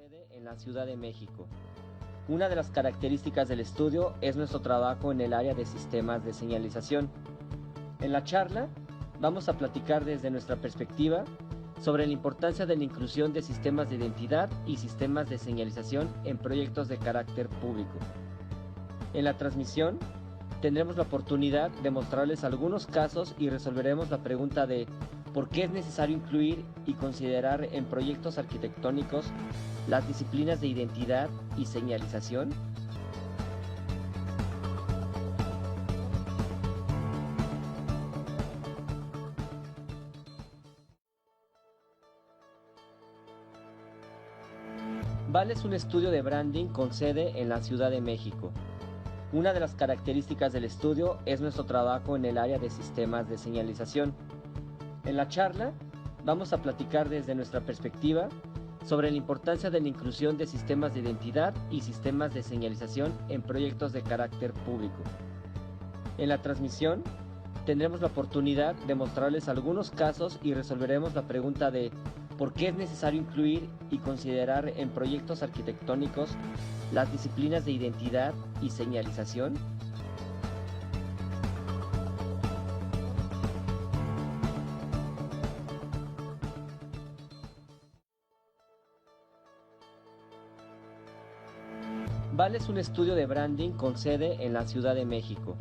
sede en la Ciudad de México. Una de las características del estudio es nuestro trabajo en el área de sistemas de señalización. En la charla vamos a platicar desde nuestra perspectiva sobre la importancia de la inclusión de sistemas de identidad y sistemas de señalización en proyectos de carácter público. En la transmisión tendremos la oportunidad de mostrarles algunos casos y resolveremos la pregunta de ¿por qué es necesario incluir y considerar en proyectos arquitectónicos las disciplinas de identidad y señalización? VAL es un estudio de branding con sede en la Ciudad de México. Una de las características del estudio es nuestro trabajo en el área de sistemas de señalización. En la charla vamos a platicar desde nuestra perspectiva sobre la importancia de la inclusión de sistemas de identidad y sistemas de señalización en proyectos de carácter público. En la transmisión tendremos la oportunidad de mostrarles algunos casos y resolveremos la pregunta de ¿por qué es necesario incluir y considerar en proyectos arquitectónicos las disciplinas de identidad y señalización? VAL es un estudio de branding con sede en la Ciudad de México.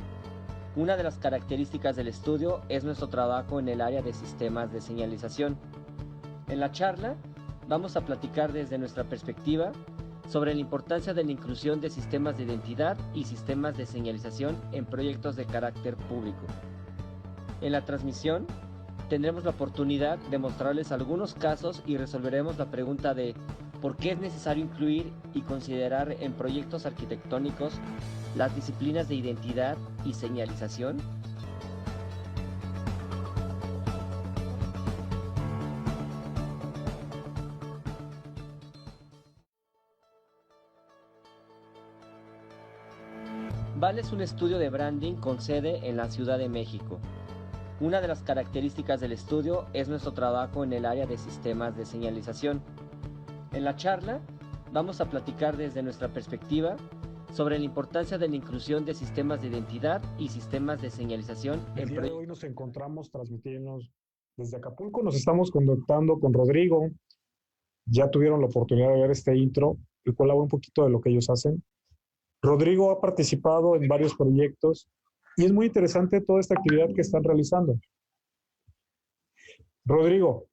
Una de las características del estudio es nuestro trabajo en el área de sistemas de señalización. En la charla vamos a platicar desde nuestra perspectiva sobre la importancia de la inclusión de sistemas de identidad y sistemas de señalización en proyectos de carácter público. En la transmisión tendremos la oportunidad de mostrarles algunos casos y resolveremos la pregunta de ¿por qué es necesario incluir y considerar en proyectos arquitectónicos las disciplinas de identidad y señalización? VAL es un estudio de branding con sede en la Ciudad de México. Una de las características del estudio es nuestro trabajo en el área de sistemas de señalización. En la charla vamos a platicar desde nuestra perspectiva sobre la importancia de la inclusión de sistemas de identidad y sistemas de señalización en El día de hoy nos encontramos transmitiendo desde Acapulco. Nos estamos conectando con Rodrigo. Ya tuvieron la oportunidad de ver este intro, el cual habla un poquito de lo que ellos hacen. Rodrigo ha participado en varios proyectos y es muy interesante toda esta actividad que están realizando. Rodrigo,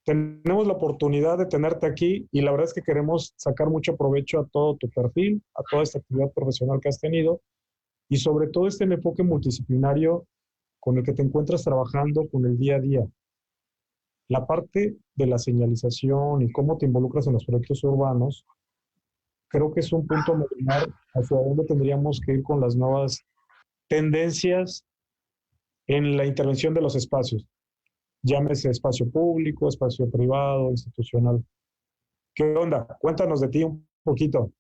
tenemos la oportunidad de tenerte aquí y la verdad es que queremos sacar mucho provecho a todo tu perfil, a toda esta actividad profesional que has tenido y sobre todo este enfoque multidisciplinario con el que te encuentras trabajando con el día a día. La parte de la señalización y cómo te involucras en los proyectos urbanos, creo que es un punto medular hacia dónde tendríamos que ir con las nuevas tendencias en la intervención de los espacios. Llámese espacio público, espacio privado, institucional. ¿Qué onda? Cuéntanos de ti un poquito.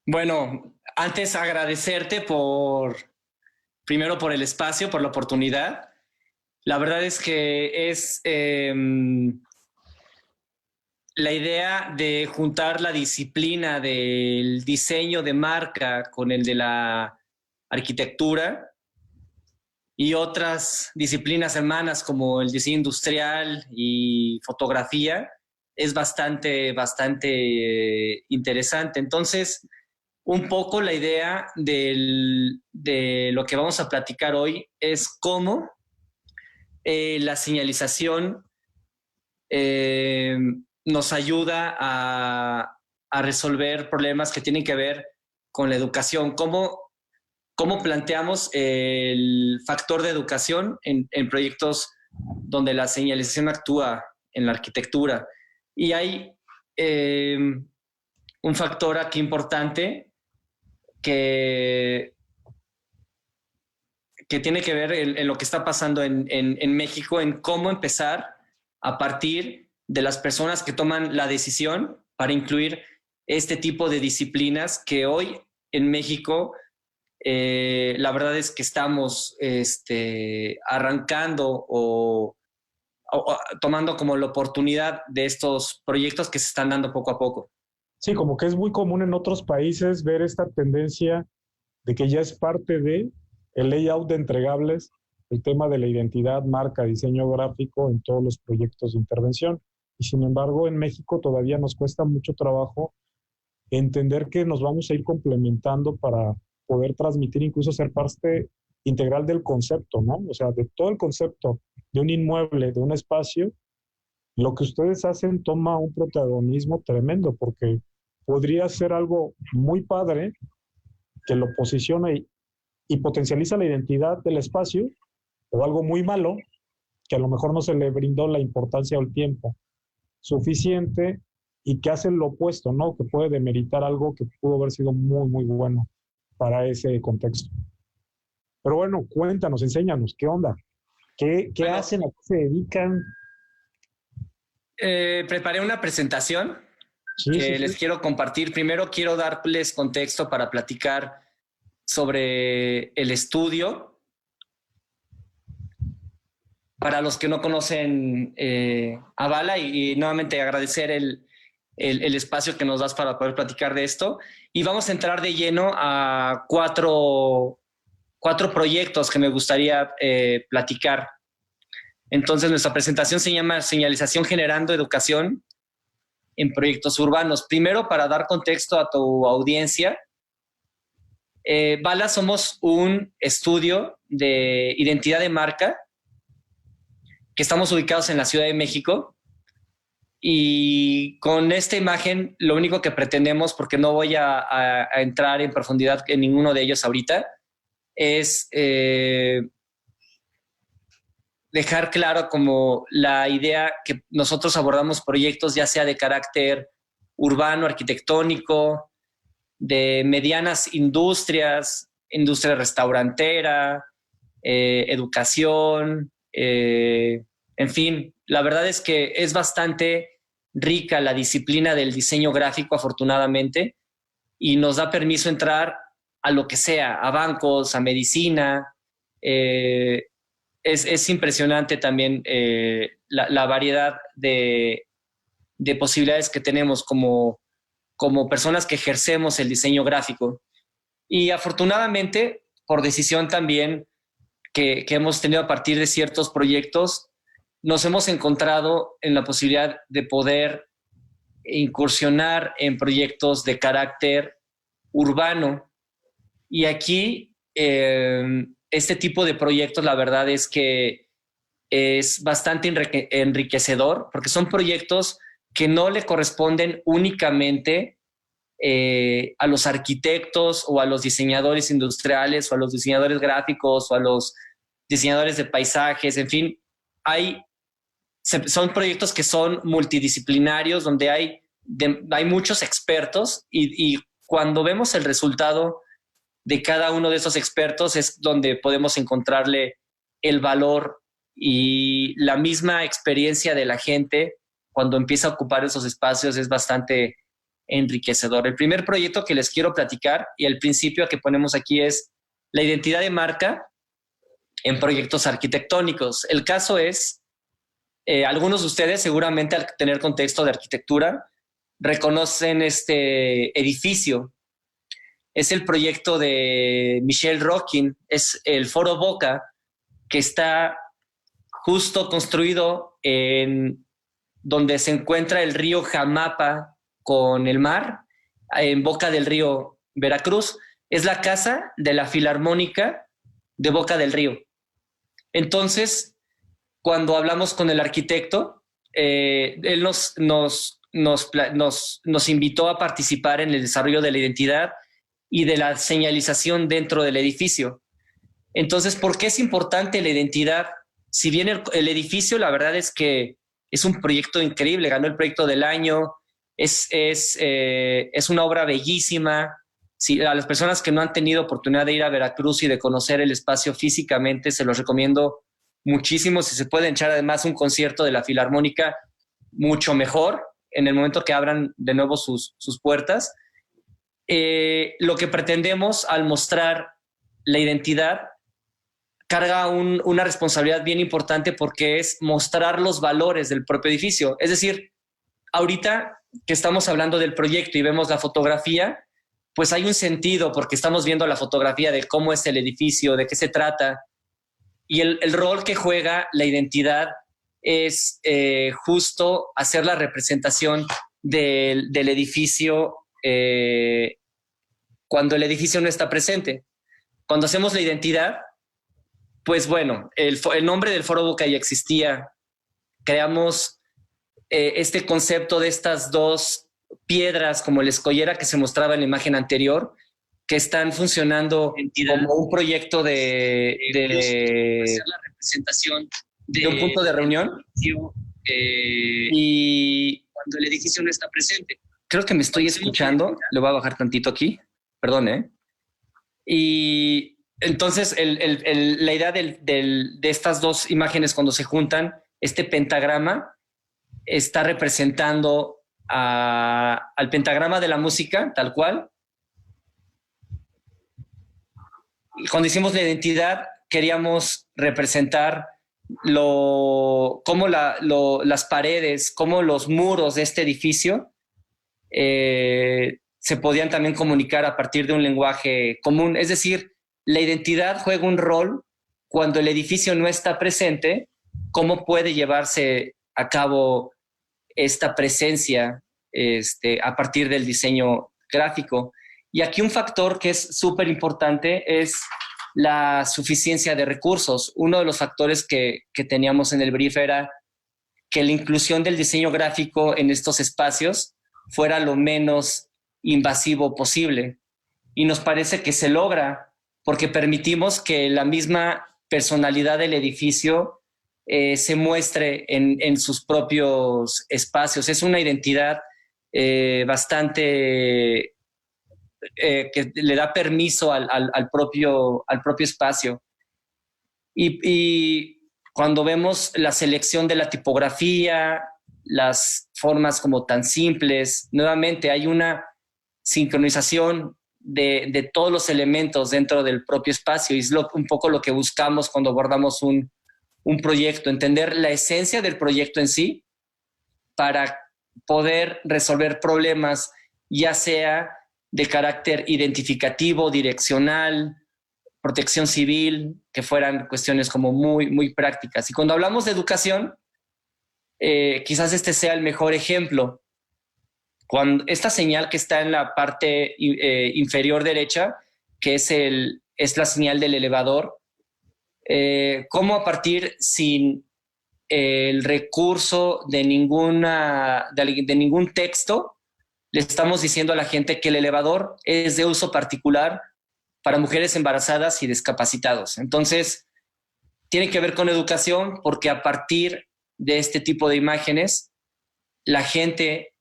Bueno, antes agradecerte primero por el espacio, por la oportunidad. La verdad es que es la idea de juntar la disciplina del diseño de marca con el de la arquitectura y otras disciplinas hermanas como el diseño industrial y fotografía es bastante interesante. Entonces, un poco la idea de lo que vamos a platicar hoy es cómo la señalización nos ayuda a resolver problemas que tienen que ver con la educación. ¿Cómo planteamos el factor de educación en proyectos donde la señalización actúa en la arquitectura? Y hay un factor aquí importante que tiene que ver en lo que está pasando en México, en cómo empezar a partir de las personas que toman la decisión para incluir este tipo de disciplinas que hoy en México la verdad es que estamos arrancando o tomando como la oportunidad de estos proyectos que se están dando poco a poco. Sí, como que es muy común en otros países ver esta tendencia de que ya es parte de el layout de entregables, el tema de la identidad, marca, diseño gráfico en todos los proyectos de intervención. Y sin embargo, en México todavía nos cuesta mucho trabajo entender que nos vamos a ir complementando para poder transmitir, incluso ser parte integral del concepto, ¿no? O sea, de todo el concepto de un inmueble, de un espacio, lo que ustedes hacen toma un protagonismo tremendo, porque podría ser algo muy padre que lo posiciona y potencializa la identidad del espacio, o algo muy malo que a lo mejor no se le brindó la importancia o el tiempo suficiente y que hace lo opuesto, ¿no? Que puede demeritar algo que pudo haber sido muy, muy bueno para ese contexto. Pero bueno, cuéntanos, enséñanos, ¿qué onda? ¿Qué Bueno, hacen? ¿A qué se dedican? Preparé una presentación Sí, sí, que sí. les quiero compartir. Primero quiero darles contexto para platicar sobre el estudio. Para los que no conocen Avala, y nuevamente agradecer el espacio que nos das para poder platicar de esto. Y vamos a entrar de lleno a cuatro proyectos que me gustaría platicar. Entonces, nuestra presentación se llama Señalización generando educación en proyectos urbanos. Primero, para dar contexto a tu audiencia, Vala somos un estudio de identidad de marca que estamos ubicados en la Ciudad de México, y con esta imagen lo único que pretendemos, porque no voy a entrar en profundidad en ninguno de ellos ahorita, es dejar claro como la idea que nosotros abordamos proyectos ya sea de carácter urbano, arquitectónico, de medianas industrias, industria restaurantera, educación, en fin, la verdad es que es bastante rica la disciplina del diseño gráfico, afortunadamente, y nos da permiso entrar a lo que sea, a bancos, a medicina. Es impresionante también la variedad de posibilidades que tenemos como personas que ejercemos el diseño gráfico. Y afortunadamente, por decisión también que hemos tenido a partir de ciertos proyectos, nos hemos encontrado en la posibilidad de poder incursionar en proyectos de carácter urbano. Y aquí, este tipo de proyectos, la verdad es que es bastante enriquecedor, porque son proyectos que no le corresponden únicamente a los arquitectos o a los diseñadores industriales o a los diseñadores gráficos o a los diseñadores de paisajes, en fin, son proyectos que son multidisciplinarios, donde hay muchos expertos, y cuando vemos el resultado de cada uno de esos expertos es donde podemos encontrarle el valor y la misma experiencia de la gente cuando empieza a ocupar esos espacios. Es bastante enriquecedor. El primer proyecto que les quiero platicar y el principio que ponemos aquí es la identidad de marca en proyectos arquitectónicos. El caso es, algunos de ustedes seguramente al tener contexto de arquitectura reconocen este edificio. Es el proyecto de Michel Rockin, es el Foro Boca, que está justo construido en donde se encuentra el río Jamapa con el mar, en Boca del Río, Veracruz. Es la casa de la Filarmónica de Boca del Río. Entonces, cuando hablamos con el arquitecto, él nos invitó a participar en el desarrollo de la identidad y de la señalización dentro del edificio. Entonces, ¿por qué es importante la identidad? Si bien el edificio, la verdad es que es un proyecto increíble, ganó el proyecto del año, es una obra bellísima. Si a las personas que no han tenido oportunidad de ir a Veracruz y de conocer el espacio físicamente, se los recomiendo muchísimo. Si se puede echar además un concierto de la Filarmónica, mucho mejor, en el momento que abran de nuevo sus puertas. Lo que pretendemos al mostrar la identidad carga una responsabilidad bien importante porque es mostrar los valores del propio edificio. Es decir, ahorita que estamos hablando del proyecto y vemos la fotografía, pues hay un sentido porque estamos viendo la fotografía de cómo es el edificio, de qué se trata. Y el rol que juega la identidad es justo hacer la representación del edificio cuando el edificio no está presente. Cuando hacemos la identidad, pues bueno, el nombre del Foro Boca ya existía. Creamos este concepto de estas dos piedras como la escollera que se mostraba en la imagen anterior, que están funcionando como un proyecto de la representación de un punto de reunión. Y cuando el edificio no está presente. Creo que me estoy escuchando. Le voy a bajar tantito aquí. Perdón, ¿eh? Y entonces la idea de estas dos imágenes cuando se juntan, este pentagrama está representando al pentagrama de la música, tal cual. Y cuando hicimos la identidad, queríamos representar cómo las paredes, cómo los muros de este edificio se podían también comunicar a partir de un lenguaje común. Es decir, la identidad juega un rol cuando el edificio no está presente, cómo puede llevarse a cabo esta presencia a partir del diseño gráfico. Y aquí un factor que es súper importante es la suficiencia de recursos. Uno de los factores que teníamos en el brief era que la inclusión del diseño gráfico en estos espacios fuera lo menos invasivo posible. Y nos parece que se logra porque permitimos que la misma personalidad del edificio se muestre en sus propios espacios. Es una identidad bastante que le da permiso al propio espacio. Y cuando vemos la selección de la tipografía, las formas como tan simples, nuevamente hay una sincronización de todos los elementos dentro del propio espacio y es un poco lo que buscamos cuando abordamos un proyecto, entender la esencia del proyecto en sí para poder resolver problemas, ya sea de carácter identificativo, direccional, protección civil, que fueran cuestiones como muy, muy prácticas. Y cuando hablamos de educación, quizás este sea el mejor ejemplo. Cuando esta señal que está en la parte inferior derecha, que es la señal del elevador, cómo a partir sin el recurso de ningún texto, le estamos diciendo a la gente que el elevador es de uso particular para mujeres embarazadas y discapacitados. Entonces, tiene que ver con educación porque a partir de este tipo de imágenes, la gente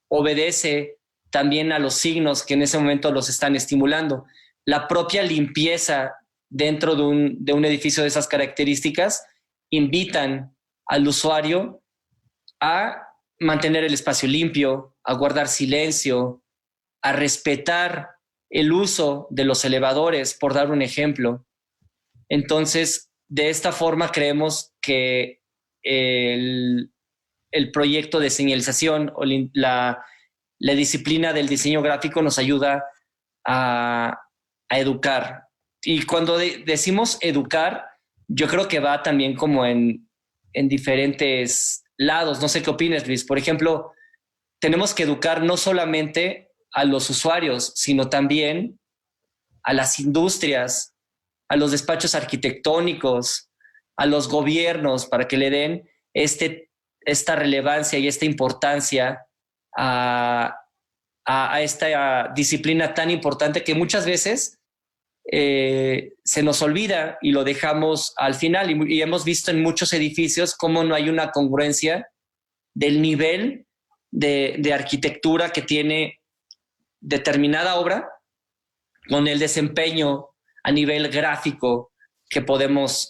obedece también a los signos que en ese momento los están estimulando. La propia limpieza dentro de un edificio de esas características invitan al usuario a mantener el espacio limpio, a guardar silencio, a respetar el uso de los elevadores, por dar un ejemplo. Entonces, de esta forma creemos que el proyecto de señalización o la disciplina del diseño gráfico nos ayuda a educar. Y cuando decimos educar, yo creo que va también como en diferentes lados. No sé qué opinas, Luis. Por ejemplo, tenemos que educar no solamente a los usuarios, sino también a las industrias, a los despachos arquitectónicos, a los gobiernos, para que le den esta relevancia y esta importancia a esta disciplina tan importante que muchas veces se nos olvida y lo dejamos al final. Y hemos visto en muchos edificios cómo no hay una congruencia del nivel de arquitectura que tiene determinada obra con el desempeño a nivel gráfico que podemos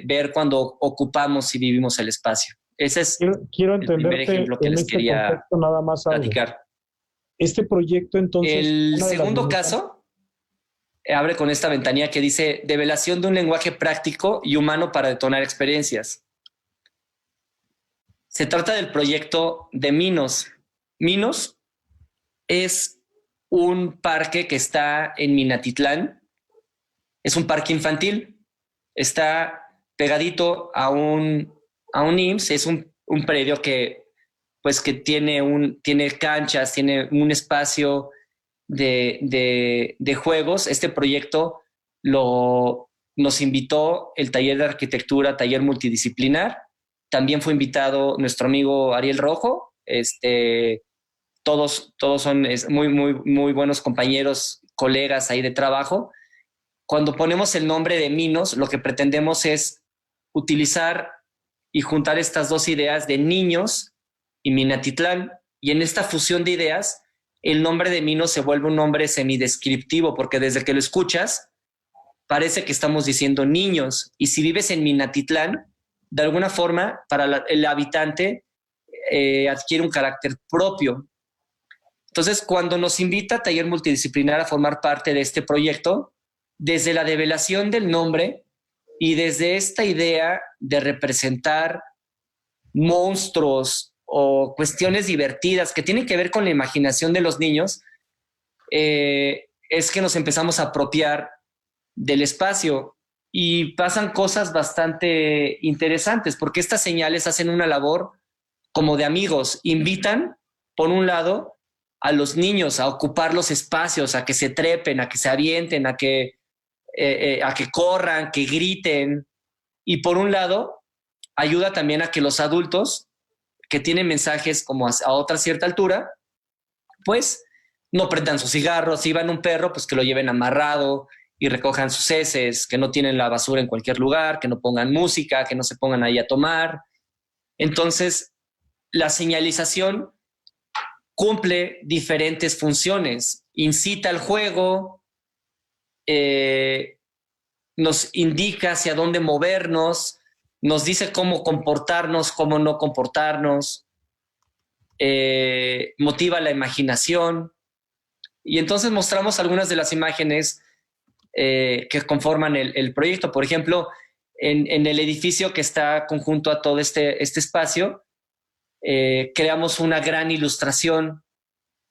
ver cuando ocupamos y vivimos el espacio. Ese es quiero el primer ejemplo que les quería nada más platicar. Este proyecto, entonces... El segundo caso abre con esta ventanilla que dice develación de un lenguaje práctico y humano para detonar experiencias. Se trata del proyecto de Minos. Minos es un parque que está en Minatitlán. Es un parque infantil. Está pegadito a un IMSS. Es un predio que, pues, que tiene canchas, tiene un espacio de juegos. Este proyecto nos invitó el taller de arquitectura, taller multidisciplinar. También fue invitado nuestro amigo Ariel Rojo. Todos son muy buenos compañeros, colegas ahí de trabajo. Cuando ponemos el nombre de Minos, lo que pretendemos es utilizar y juntar estas dos ideas de niños y Minatitlán. Y en esta fusión de ideas, el nombre de Minos se vuelve un nombre semidescriptivo, porque desde que lo escuchas, parece que estamos diciendo niños. Y si vives en Minatitlán, de alguna forma, para el habitante adquiere un carácter propio. Entonces, cuando nos invita a Taller Multidisciplinar a formar parte de este proyecto, desde la develación del nombre y desde esta idea de representar monstruos o cuestiones divertidas que tienen que ver con la imaginación de los niños, es que nos empezamos a apropiar del espacio y pasan cosas bastante interesantes, porque estas señales hacen una labor como de amigos. Invitan, por un lado, a los niños a ocupar los espacios, a que se trepen, a que se avienten, a que corran, que griten. Y por un lado, ayuda también a que los adultos que tienen mensajes como a otra cierta altura, pues no prendan sus cigarros. Si van un perro, pues que lo lleven amarrado y recojan sus heces, que no tienen la basura en cualquier lugar, que no pongan música, que no se pongan ahí a tomar. Entonces, la señalización cumple diferentes funciones. Incita al juego, nos indica hacia dónde movernos, nos dice cómo comportarnos, cómo no comportarnos, motiva la imaginación. Y entonces mostramos algunas de las imágenes que conforman el proyecto. Por ejemplo, en el edificio que está conjunto a todo este espacio, creamos una gran ilustración.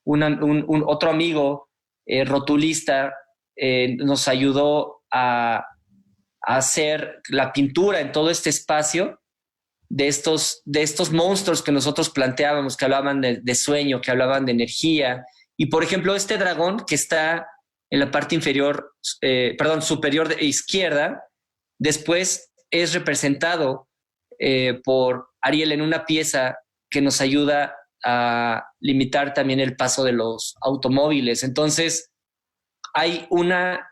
Otro amigo rotulista nos ayudó a hacer la pintura en todo este espacio de estos monstruos que nosotros planteábamos, que hablaban de sueño, que hablaban de energía. Y por ejemplo, este dragón que está en la parte superior de izquierda, después es representado por Ariel en una pieza que nos ayuda a limitar también el paso de los automóviles. Entonces, hay una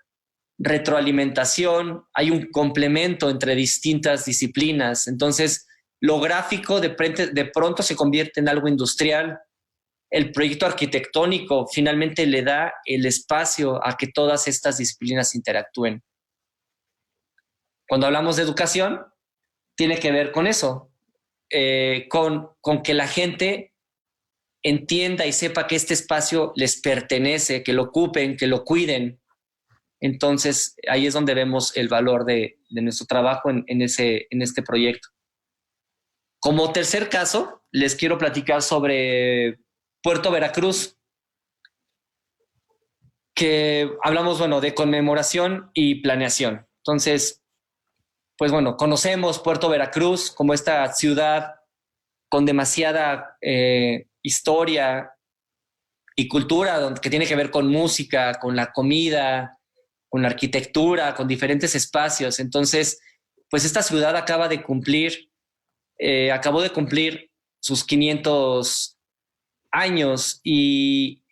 retroalimentación, hay un complemento entre distintas disciplinas. Entonces, lo gráfico de pronto se convierte en algo industrial. El proyecto arquitectónico finalmente le da el espacio a que todas estas disciplinas interactúen. Cuando hablamos de educación, tiene que ver con eso, con que la gente entienda y sepa que este espacio les pertenece, que lo ocupen, que lo cuiden. Entonces, ahí es donde vemos el valor de nuestro trabajo en este proyecto. Como tercer caso, les quiero platicar sobre Puerto Veracruz, que hablamos, de conmemoración y planeación. Entonces, pues conocemos Puerto Veracruz como esta ciudad con demasiada historia y cultura, que tiene que ver con música, con la comida, con la arquitectura, con diferentes espacios. Entonces, pues esta ciudad acabó de cumplir sus 500 años y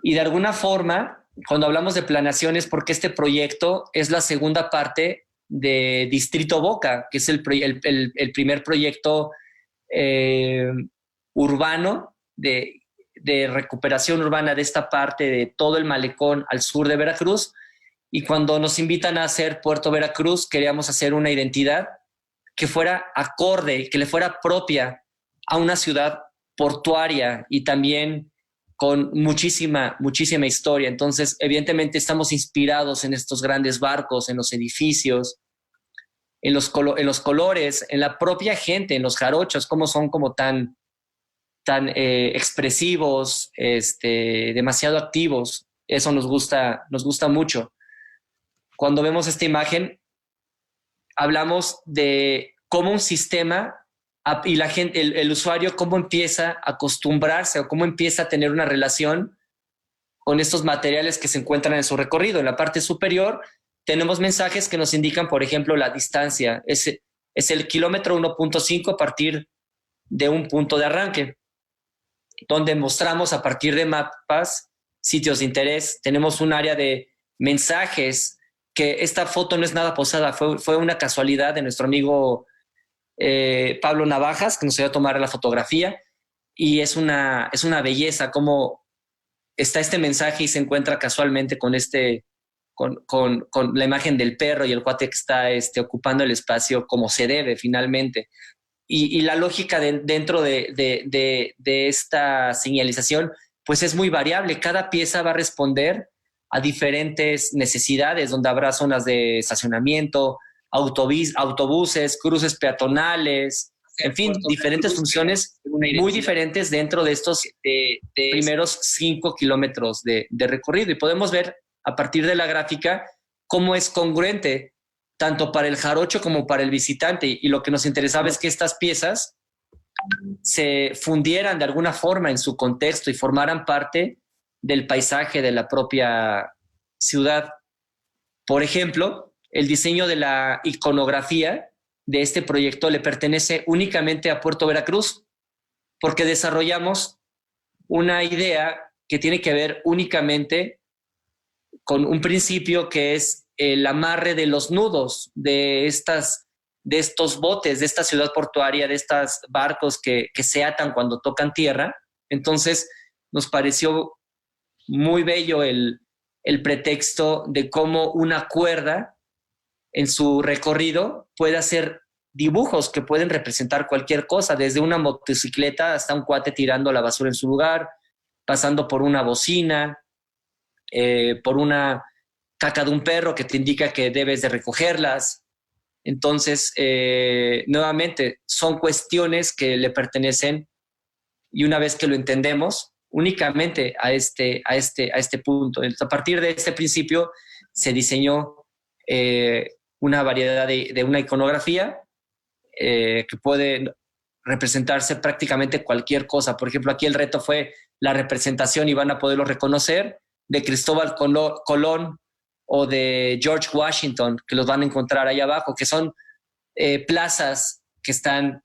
de alguna forma, cuando hablamos de planeación, es porque este proyecto es la segunda parte de Distrito Boca, que es el primer proyecto urbano de recuperación urbana de esta parte de todo el malecón al sur de Veracruz. Y cuando nos invitan a hacer Puerto Veracruz, queríamos hacer una identidad que fuera acorde, que le fuera propia a una ciudad portuaria y también con muchísima historia. Entonces, evidentemente estamos inspirados en estos grandes barcos, en los edificios, en los colores, en la propia gente, en los jarochos, cómo son como tan expresivos, demasiado activos. Eso nos gusta mucho. Cuando vemos esta imagen, hablamos de cómo un sistema y la gente, el usuario, cómo empieza a acostumbrarse o cómo empieza a tener una relación con estos materiales que se encuentran en su recorrido. En la parte superior tenemos mensajes que nos indican, por ejemplo, la distancia. Es el kilómetro 1.5 a partir de un punto de arranque, donde mostramos a partir de mapas sitios de interés. Tenemos un área de mensajes, que esta foto no es nada posada, fue una casualidad de nuestro amigo Pablo Navajas, que nos iba a tomar la fotografía, y es una belleza cómo está este mensaje y se encuentra casualmente con la imagen del perro y el cuate que está ocupando el espacio como se debe finalmente. Y la lógica dentro de esta señalización pues es muy variable. Cada pieza va a responder a diferentes necesidades, donde habrá zonas de estacionamiento, autobuses, cruces peatonales, en fin, diferentes funciones muy diferentes dentro de estos primeros 5 kilómetros de recorrido. Y podemos ver a partir de la gráfica cómo es congruente tanto para el jarocho como para el visitante. Y lo que nos interesaba es que estas piezas se fundieran de alguna forma en su contexto y formaran parte del paisaje de la propia ciudad. Por ejemplo, el diseño de la iconografía de este proyecto le pertenece únicamente a Puerto Veracruz, porque desarrollamos una idea que tiene que ver únicamente con un principio que es el amarre de los nudos de estos botes, de esta ciudad portuaria, de estos barcos que se atan cuando tocan tierra. Entonces nos pareció muy bello el pretexto de cómo una cuerda en su recorrido puede hacer dibujos que pueden representar cualquier cosa, desde una motocicleta hasta un cuate tirando la basura en su lugar, pasando por una bocina, por una caca de un perro que te indica que debes de recogerlas. Entonces, nuevamente, son cuestiones que le pertenecen, y una vez que lo entendemos, únicamente a este punto. Entonces, a partir de este principio se diseñó una variedad de una iconografía que puede representarse prácticamente cualquier cosa. Por ejemplo, aquí el reto fue la representación, y van a poderlo reconocer, de Cristóbal Colón o de George Washington, que los van a encontrar ahí abajo, que son plazas que están,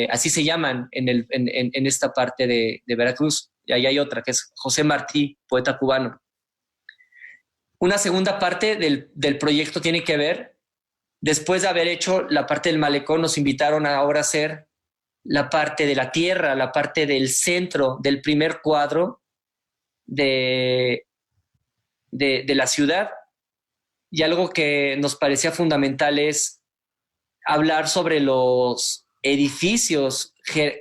así se llaman en esta parte de Veracruz. Y ahí hay otra, que es José Martí, poeta cubano. Una segunda parte del proyecto tiene que ver, después de haber hecho la parte del malecón, nos invitaron a ahora hacer la parte de la tierra, la parte del centro del primer cuadro de la ciudad. Y algo que nos parecía fundamental es hablar sobre los edificios,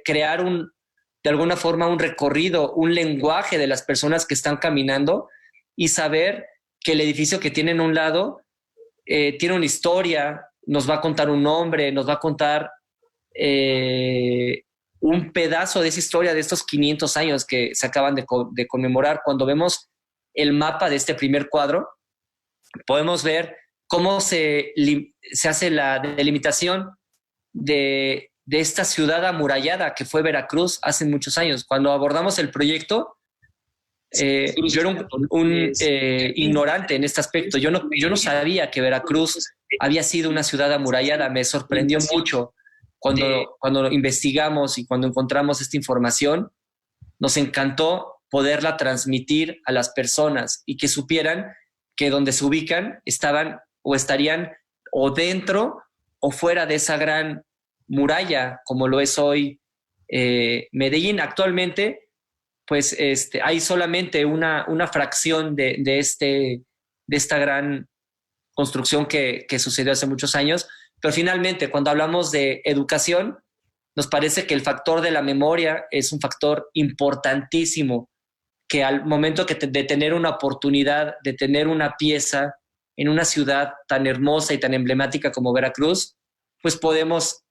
crear de alguna forma un recorrido, un lenguaje de las personas que están caminando, y saber que el edificio que tiene en un lado tiene una historia, nos va a contar un nombre, nos va a contar un pedazo de esa historia de estos 500 años que se acaban de conmemorar. Cuando vemos el mapa de este primer cuadro, podemos ver cómo se hace la delimitación de esta ciudad amurallada que fue Veracruz hace muchos años. Cuando abordamos el proyecto, yo era un ignorante en este aspecto. Yo no sabía que Veracruz había sido una ciudad amurallada. Me sorprendió mucho cuando investigamos y cuando encontramos esta información. Nos encantó poderla transmitir a las personas y que supieran que donde se ubican estaban o estarían o dentro o fuera de esa gran muralla, como lo es hoy Medellín. Actualmente, pues hay solamente una fracción de esta gran construcción que sucedió hace muchos años. Pero finalmente, cuando hablamos de educación, nos parece que el factor de la memoria es un factor importantísimo que al momento de tener una oportunidad, de tener una pieza en una ciudad tan hermosa y tan emblemática como Veracruz, pues podemos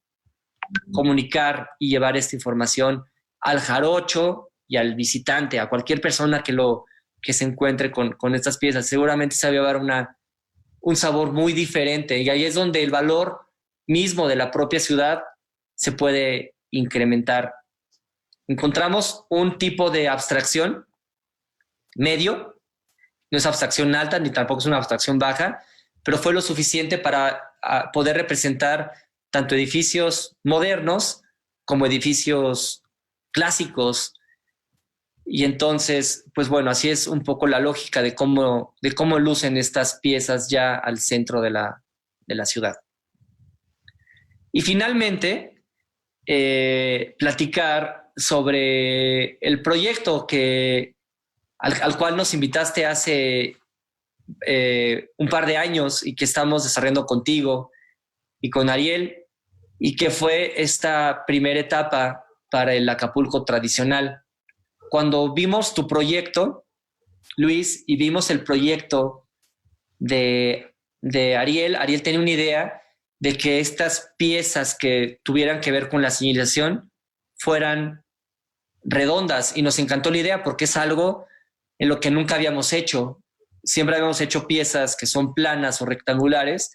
comunicar y llevar esta información al jarocho y al visitante, a cualquier persona que se encuentre con estas piezas. Seguramente se va a llevar un sabor muy diferente, y ahí es donde el valor mismo de la propia ciudad se puede incrementar. Encontramos un tipo de abstracción medio, no es abstracción alta ni tampoco es una abstracción baja, pero fue lo suficiente para poder representar tanto edificios modernos como edificios clásicos. Y entonces, pues bueno, así es un poco la lógica de cómo lucen estas piezas ya al centro de la ciudad. Y finalmente, platicar sobre el proyecto al cual nos invitaste hace un par de años y que estamos desarrollando contigo y con Ariel, y que fue esta primera etapa para el Acapulco tradicional. Cuando vimos tu proyecto, Luis, y vimos el proyecto de Ariel tenía una idea de que estas piezas que tuvieran que ver con la señalización fueran redondas, y nos encantó la idea porque es algo en lo que nunca habíamos hecho. Siempre habíamos hecho piezas que son planas o rectangulares,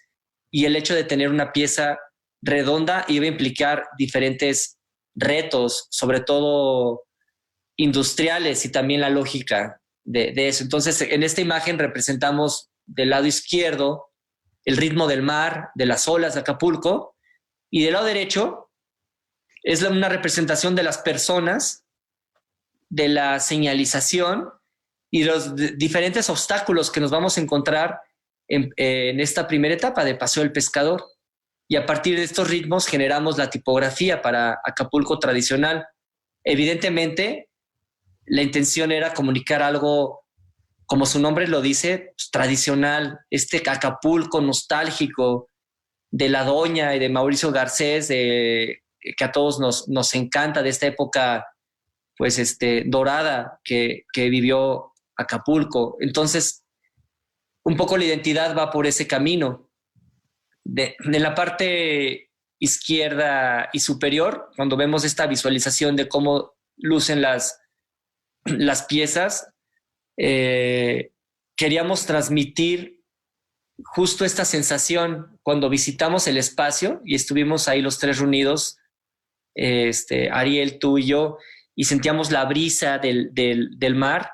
y el hecho de tener una pieza redonda iba a implicar diferentes retos, sobre todo industriales, y también la lógica de eso. Entonces, en esta imagen representamos del lado izquierdo el ritmo del mar, de las olas de Acapulco, y del lado derecho es una representación de las personas, de la señalización y los diferentes obstáculos que nos vamos a encontrar en esta primera etapa de Paseo del Pescador. Y a partir de estos ritmos generamos la tipografía para Acapulco tradicional. Evidentemente, la intención era comunicar algo, como su nombre lo dice, pues, tradicional, este Acapulco nostálgico de la Doña y de Mauricio Garcés, que a todos nos encanta, de esta época pues dorada que vivió Acapulco. Entonces, un poco la identidad va por ese camino. De la parte izquierda y superior, cuando vemos esta visualización de cómo lucen las piezas, queríamos transmitir justo esta sensación cuando visitamos el espacio y estuvimos ahí los tres reunidos, Ariel, tú y yo, y sentíamos la brisa del mar,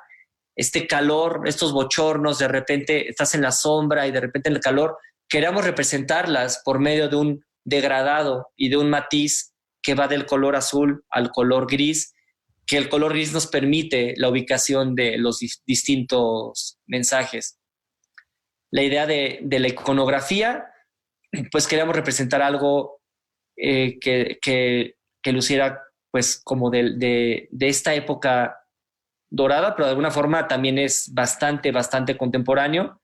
este calor, estos bochornos, de repente estás en la sombra y de repente en el calor. Queríamos representarlas por medio de un degradado y de un matiz que va del color azul al color gris, que el color gris nos permite la ubicación de los distintos mensajes. La idea de la iconografía, pues queríamos representar algo que luciera pues como de esta época dorada, pero de alguna forma también es bastante contemporáneo,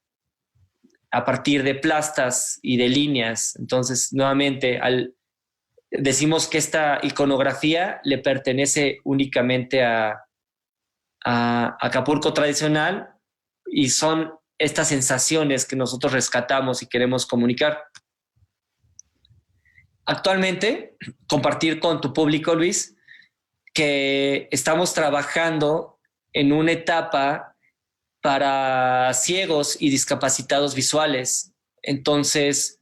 a partir de plastas y de líneas. Entonces, nuevamente, decimos que esta iconografía le pertenece únicamente a Acapulco tradicional, y son estas sensaciones que nosotros rescatamos y queremos comunicar. Actualmente, compartir con tu público, Luis, que estamos trabajando en una etapa para ciegos y discapacitados visuales. Entonces,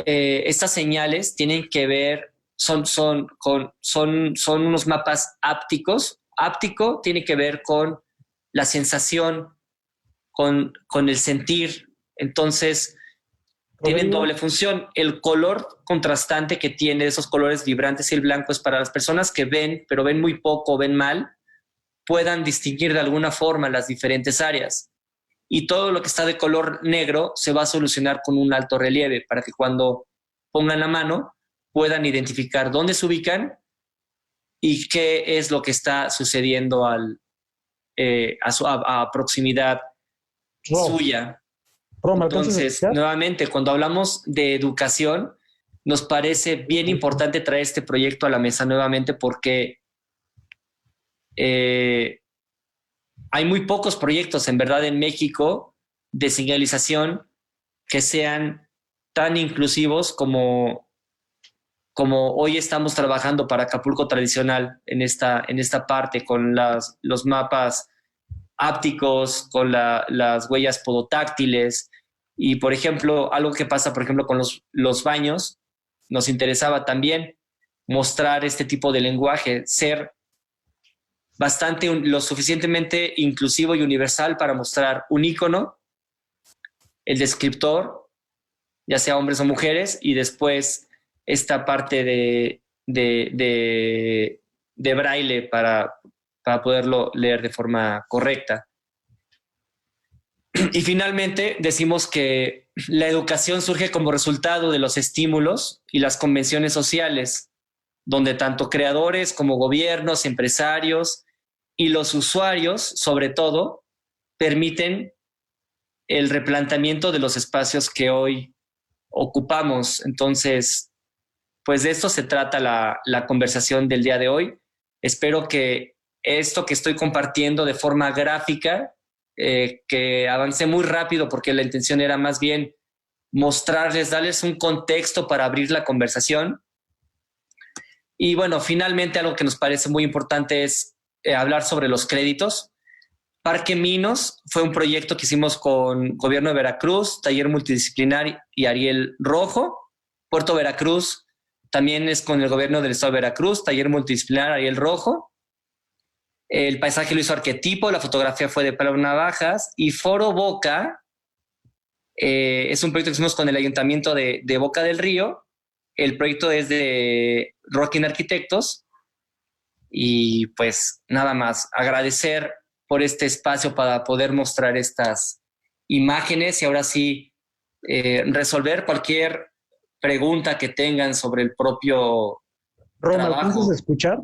estas señales tienen que ver, son unos mapas ápticos. Áptico tiene que ver con la sensación, con el sentir. Entonces, tienen doble función. El color contrastante que tiene, esos colores vibrantes y el blanco, es para las personas que ven, pero ven muy poco, ven mal, puedan distinguir de alguna forma las diferentes áreas. Y todo lo que está de color negro se va a solucionar con un alto relieve, para que cuando pongan la mano puedan identificar dónde se ubican y qué es lo que está sucediendo a proximidad suya. Entonces, nuevamente, cuando hablamos de educación, nos parece bien importante traer este proyecto a la mesa nuevamente, porque hay muy pocos proyectos en verdad en México de señalización que sean tan inclusivos como hoy estamos trabajando para Acapulco Tradicional en esta parte, con los mapas ápticos, con las huellas podotáctiles. Y, por ejemplo, algo que pasa, por ejemplo, con los baños, nos interesaba también mostrar este tipo de lenguaje, ser lo suficientemente inclusivo y universal para mostrar un icono, el descriptor, ya sea hombres o mujeres, y después esta parte de braille para poderlo leer de forma correcta. Y finalmente decimos que la educación surge como resultado de los estímulos y las convenciones sociales, donde tanto creadores como gobiernos, empresarios y los usuarios, sobre todo, permiten el replanteamiento de los espacios que hoy ocupamos. Entonces, pues de esto se trata la conversación del día de hoy. Espero que esto que estoy compartiendo de forma gráfica, que avance muy rápido, porque la intención era más bien mostrarles, darles un contexto para abrir la conversación. Y bueno, finalmente algo que nos parece muy importante es hablar sobre los créditos. Parque Minos fue un proyecto que hicimos con Gobierno de Veracruz, Taller Multidisciplinar y Ariel Rojo. Puerto Veracruz también es con el Gobierno del Estado de Veracruz, Taller Multidisciplinar Ariel Rojo. El paisaje lo hizo Arquetipo, la fotografía fue de Pablo Navajas. Y Foro Boca es un proyecto que hicimos con el Ayuntamiento de Boca del Río. El proyecto es de Rocking Arquitectos. Y pues nada más, agradecer por este espacio para poder mostrar estas imágenes y ahora sí resolver cualquier pregunta que tengan sobre el propio Roma, trabajo. ¿alcanzas a escuchar?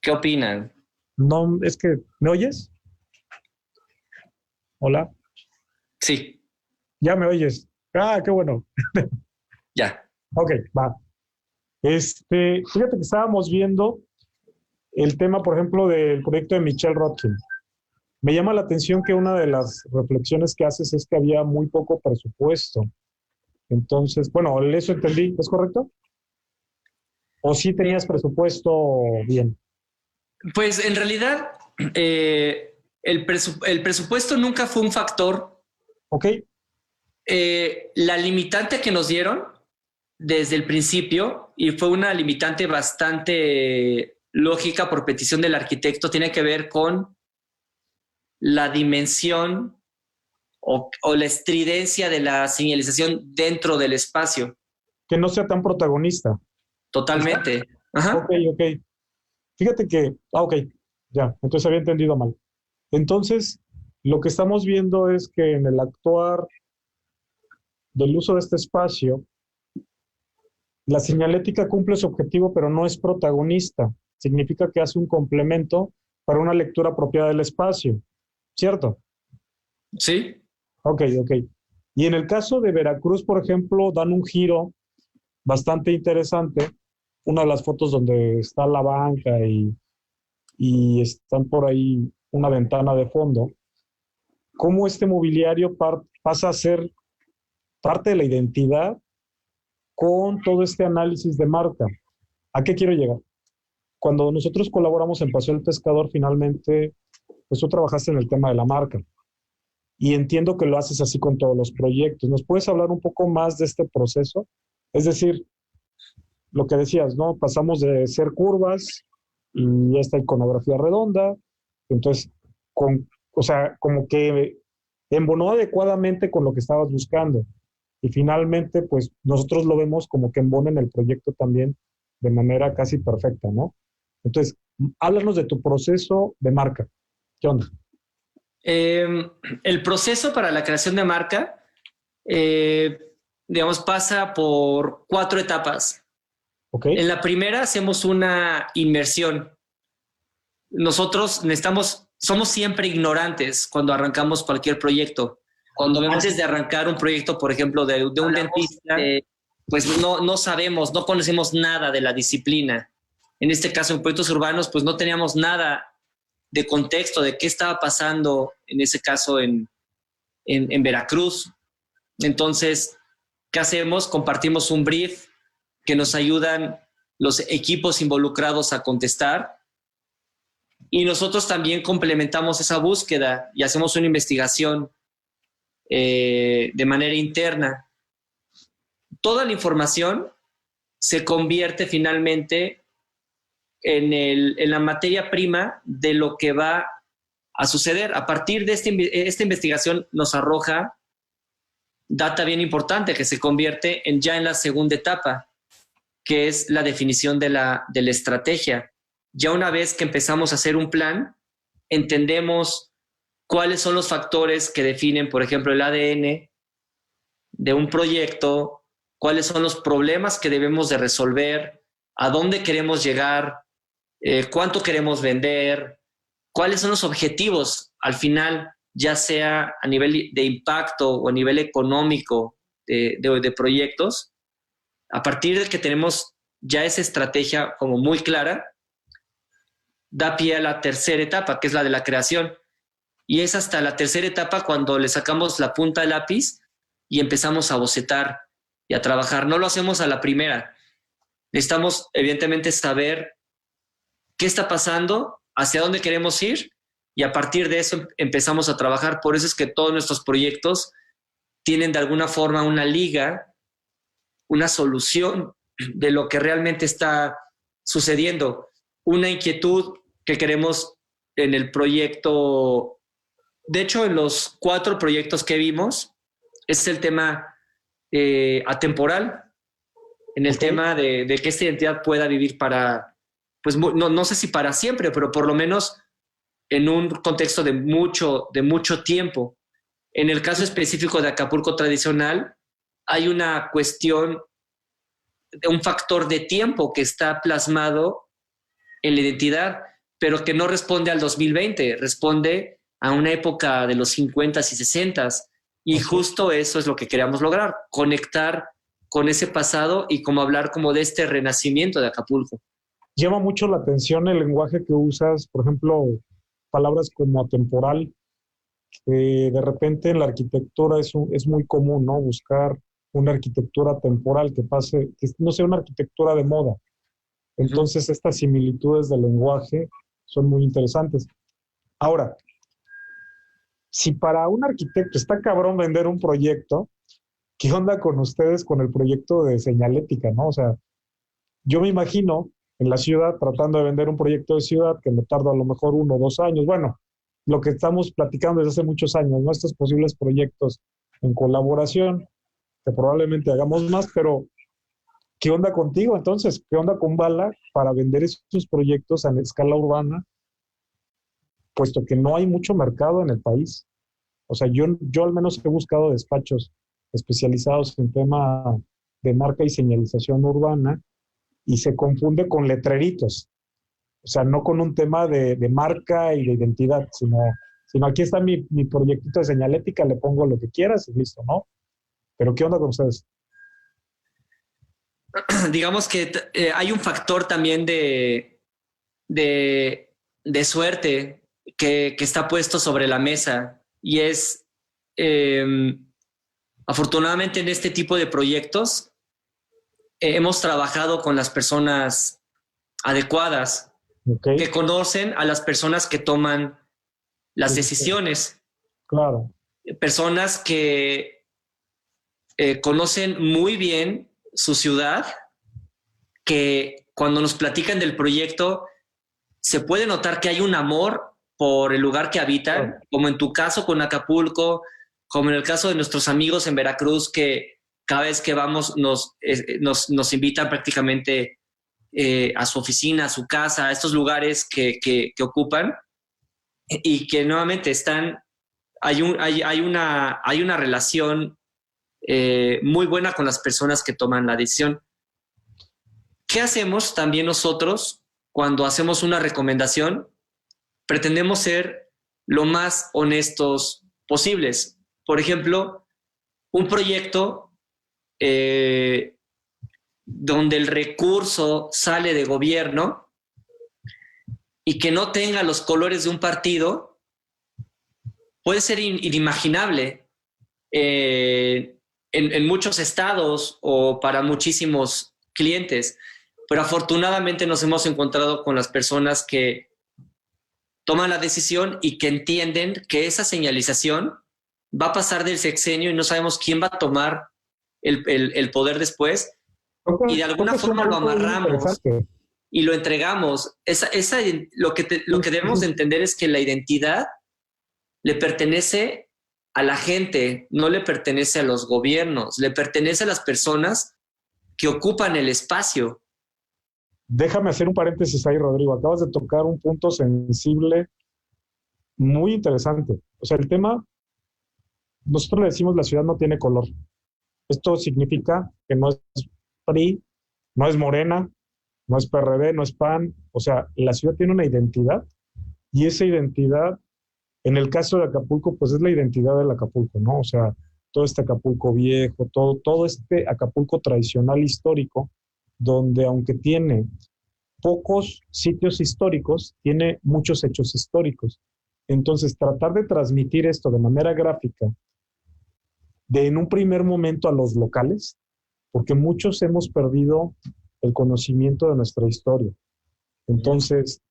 ¿Qué opinan? No, es que, ¿me oyes? Hola. Sí. Ya me oyes. Ah, qué bueno. Ya. Ok, va. Fíjate que estábamos viendo el tema, por ejemplo, del proyecto de Michelle Rotkin. Me llama la atención que una de las reflexiones que haces es que había muy poco presupuesto. Entonces, bueno, eso entendí, ¿es correcto? ¿O sí tenías presupuesto bien? Pues en realidad el presupuesto nunca fue un factor. Ok. La limitante que nos dieron desde el principio, y fue una limitante bastante lógica por petición del arquitecto, tiene que ver con la dimensión o la estridencia de la señalización dentro del espacio. Que no sea tan protagonista. Totalmente. Ajá. Ok. Fíjate que, ok, ya, entonces había entendido mal. Entonces, lo que estamos viendo es que en el actuar del uso de este espacio, la señalética cumple su objetivo, pero no es protagonista. Significa que hace un complemento para una lectura apropiada del espacio, ¿cierto? Sí. Ok. Y en el caso de Veracruz, por ejemplo, dan un giro bastante interesante. Una de las fotos donde está la banca y están por ahí una ventana de fondo. Cómo este mobiliario pasa a ser parte de la identidad con todo este análisis de marca. ¿A qué quiero llegar? Cuando nosotros colaboramos en Paseo del Pescador, finalmente, pues tú trabajaste en el tema de la marca. Y entiendo que lo haces así con todos los proyectos. ¿Nos puedes hablar un poco más de este proceso? Es decir, lo que decías, ¿no? Pasamos de ser curvas y esta iconografía redonda. Entonces, como que embonó adecuadamente con lo que estabas buscando. Y finalmente, pues nosotros lo vemos como que embona en el proyecto también de manera casi perfecta, ¿no? Entonces, háblanos de tu proceso de marca. ¿Qué onda? El proceso para la creación de marca, digamos, pasa por 4 etapas. Okay. En la primera hacemos una inmersión. Nosotros somos siempre ignorantes cuando arrancamos cualquier proyecto. Antes de arrancar un proyecto, por ejemplo, de un dentista, pues no sabemos, no conocemos nada de la disciplina. En este caso, en proyectos urbanos, pues no teníamos nada de contexto de qué estaba pasando, en ese caso en Veracruz. Entonces, ¿qué hacemos? Compartimos un brief que nos ayudan los equipos involucrados a contestar, y nosotros también complementamos esa búsqueda y hacemos una investigación de manera interna. Toda la información se convierte finalmente en la materia prima de lo que va a suceder. A partir de esta investigación nos arroja data bien importante que se convierte ya en la segunda etapa, que es la definición de la estrategia. Ya una vez que empezamos a hacer un plan, entendemos cuáles son los factores que definen, por ejemplo, el ADN de un proyecto, cuáles son los problemas que debemos de resolver, a dónde queremos llegar, cuánto queremos vender, cuáles son los objetivos al final, ya sea a nivel de impacto o a nivel económico de proyectos. A partir de que tenemos ya esa estrategia como muy clara, da pie a la tercera etapa, que es la de la creación. Y es hasta la tercera etapa cuando le sacamos la punta del lápiz y empezamos a bocetar y a trabajar. No lo hacemos a la primera. Necesitamos, evidentemente, saber qué está pasando, hacia dónde queremos ir, y a partir de eso empezamos a trabajar. Por eso es que todos nuestros proyectos tienen de alguna forma una liga, una solución de lo que realmente está sucediendo. Una inquietud que queremos en el proyecto, de hecho en los 4 proyectos que vimos, es el tema atemporal, en el tema de que esta identidad pueda vivir para, pues no sé si para siempre, pero por lo menos en un contexto de mucho tiempo. En el caso específico de Acapulco Tradicional, hay una cuestión, un factor de tiempo que está plasmado en la identidad, pero que no responde al 2020, responde a una época de los 50s y 60s. Y justo eso es lo que queríamos lograr, conectar con ese pasado y como hablar como de este renacimiento de Acapulco. Llama mucho la atención el lenguaje que usas, por ejemplo, palabras como atemporal. De repente en la arquitectura es muy común, ¿no? Buscar una arquitectura temporal que no sea una arquitectura de moda. Entonces, estas similitudes del lenguaje son muy interesantes. Ahora, si para un arquitecto está cabrón vender un proyecto, ¿qué onda con ustedes con el proyecto de señalética, no? O sea, yo me imagino en la ciudad tratando de vender un proyecto de ciudad que me tarda a lo mejor 1 o 2 años. Bueno, lo que estamos platicando desde hace muchos años, ¿no? Estos posibles proyectos en colaboración, que probablemente hagamos más, pero ¿qué onda contigo entonces? ¿Qué onda con Bala para vender estos proyectos a escala urbana? Puesto que no hay mucho mercado en el país. O sea, yo al menos he buscado despachos especializados en tema de marca y señalización urbana y se confunde con letreritos. O sea, no con un tema de marca y de identidad, sino aquí está mi proyectito de señalética, le pongo lo que quieras y listo, ¿no? Pero ¿qué onda con ustedes? Digamos que hay un factor también de suerte que está puesto sobre la mesa, y es, afortunadamente en este tipo de proyectos hemos trabajado con las personas adecuadas, que conocen a las personas que toman las decisiones. Claro. Personas que conocen muy bien su ciudad, que cuando nos platican del proyecto se puede notar que hay un amor por el lugar que habitan, como en tu caso con Acapulco, como en el caso de nuestros amigos en Veracruz, que cada vez que vamos nos invitan prácticamente a su oficina, a su casa, a estos lugares que ocupan, y que nuevamente hay una relación muy buena con las personas que toman la decisión. ¿Qué hacemos también nosotros cuando hacemos una recomendación? Pretendemos ser lo más honestos posibles. Por ejemplo, un proyecto donde el recurso sale de gobierno, y que no tenga los colores de un partido puede ser inimaginable en muchos estados o para muchísimos clientes. Pero afortunadamente nos hemos encontrado con las personas que toman la decisión y que entienden que esa señalización va a pasar del sexenio y no sabemos quién va a tomar el poder después, y de alguna forma lo amarramos y lo entregamos. Lo que debemos de entender es que la identidad le pertenece a la gente, no le pertenece a los gobiernos, le pertenece a las personas que ocupan el espacio. Déjame hacer un paréntesis ahí, Rodrigo. Acabas de tocar un punto sensible muy interesante. O sea, el tema, nosotros le decimos la ciudad no tiene color. Esto significa que no es PRI, no es Morena, no es PRD, no es PAN. O sea, la ciudad tiene una identidad, y esa identidad, en el caso de Acapulco, pues es la identidad del Acapulco, ¿no? O sea, todo este Acapulco viejo, todo este Acapulco tradicional histórico, donde aunque tiene pocos sitios históricos, tiene muchos hechos históricos. Entonces, tratar de transmitir esto de manera gráfica, en un primer momento a los locales, porque muchos hemos perdido el conocimiento de nuestra historia. Entonces,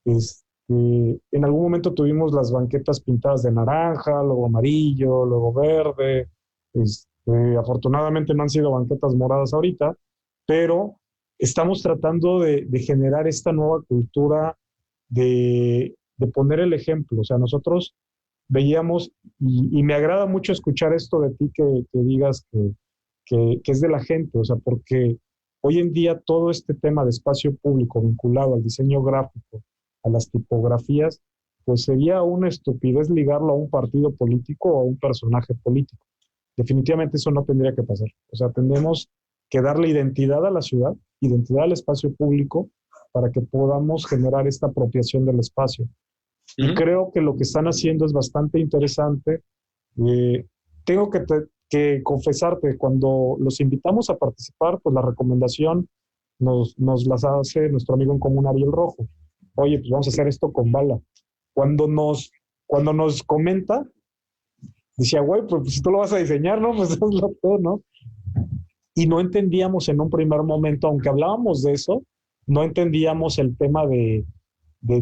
en algún momento tuvimos las banquetas pintadas de naranja, luego amarillo, luego verde. Afortunadamente no han sido banquetas moradas ahorita, pero estamos tratando de generar esta nueva cultura de poner el ejemplo. O sea, nosotros veíamos, y me agrada mucho escuchar esto de ti, que digas que es de la gente, o sea, porque hoy en día todo este tema de espacio público vinculado al diseño gráfico, a las tipografías, pues sería una estupidez ligarlo a un partido político o a un personaje político. Definitivamente eso no tendría que pasar. O sea, tenemos que darle identidad a la ciudad, identidad al espacio público, para que podamos generar esta apropiación del espacio. Y creo que lo que están haciendo es bastante interesante. Tengo que confesarte, cuando los invitamos a participar, pues la recomendación nos las hace nuestro amigo en común, Ariel Rojo. Oye, pues vamos a hacer esto con bala. Cuando nos comenta, decía, güey, pues si tú lo vas a diseñar, ¿no? Pues hazlo tú, ¿no? Y no entendíamos en un primer momento, aunque hablábamos de eso, no entendíamos el tema de